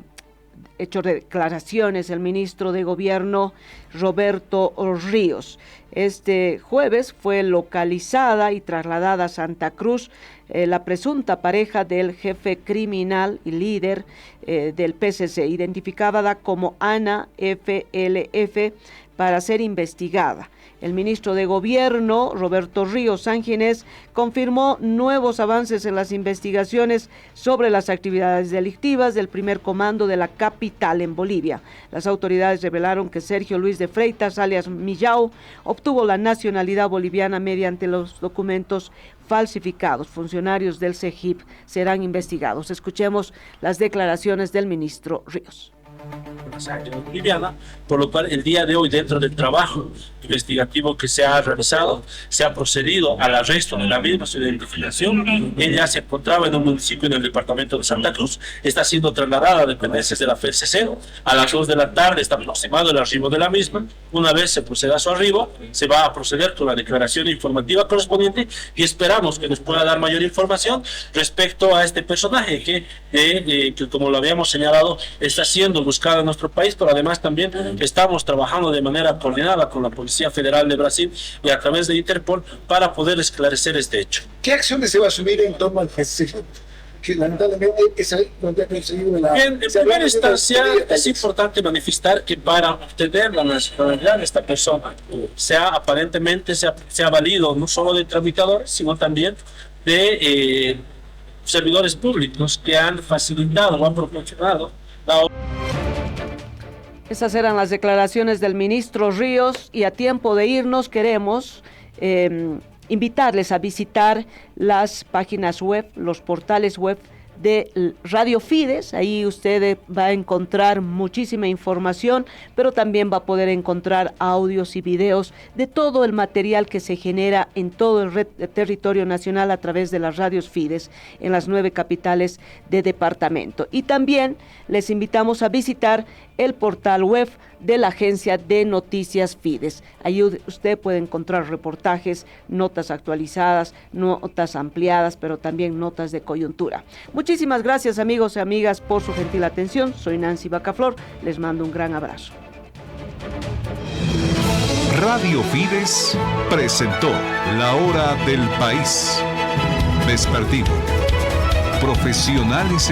hecho declaraciones el ministro de Gobierno Roberto Ríos. Este jueves fue localizada y trasladada a Santa Cruz la presunta pareja del jefe criminal y líder del PCC, identificada como Ana FLF, para ser investigada. El ministro de Gobierno, Roberto Ríos Sanginés, confirmó nuevos avances en las investigaciones sobre las actividades delictivas del primer comando de la capital en Bolivia. Las autoridades revelaron que Sergio Luis de Freitas, alias Millao, obtuvo la nacionalidad boliviana mediante los documentos falsificados. Funcionarios del CEGIP serán investigados. Escuchemos las declaraciones del ministro Ríos. Boliviana, por lo cual el día de hoy, dentro del trabajo investigativo que se ha realizado, se ha procedido al arresto de la misma, su identificación. Ella se encontraba en un municipio en el departamento de Santa Cruz, está siendo trasladada a dependencias de la FCC. A las 2 de la tarde está aproximado el arribo de la misma Una vez se proceda a su arribo, se va a proceder con la declaración informativa correspondiente y esperamos que nos pueda dar mayor información respecto a este personaje que como lo habíamos señalado, está siendo buscado en nuestro país, pero además también estamos trabajando de manera coordinada con la Policía Federal de Brasil y a través de Interpol para poder esclarecer este hecho. ¿Qué acciones se va a asumir en torno al festejo? Que lamentablemente no ha conseguido la... Bien, en primera instancia es importante manifestar que para obtener la nacionalidad de esta persona se ha valido no solo de tramitadores, sino también de servidores públicos que han facilitado o han proporcionado la... Esas eran las declaraciones del ministro Ríos y a tiempo de irnos queremos invitarles a visitar las páginas web, los portales web de Radio Fides. Ahí usted va a encontrar muchísima información, pero también va a poder encontrar audios y videos de todo el material que se genera en todo el territorio nacional a través de las radios Fides en las 9 capitales de departamento. Y también les invitamos a visitar el portal web de la agencia de noticias Fides. Ahí usted puede encontrar reportajes, notas actualizadas, notas ampliadas, pero también notas de coyuntura. Muchísimas gracias, amigos y amigas, por su gentil atención. Soy Nancy Bacaflor, les mando un gran abrazo. Radio Fides presentó La Hora del País. Vespertino. Profesionales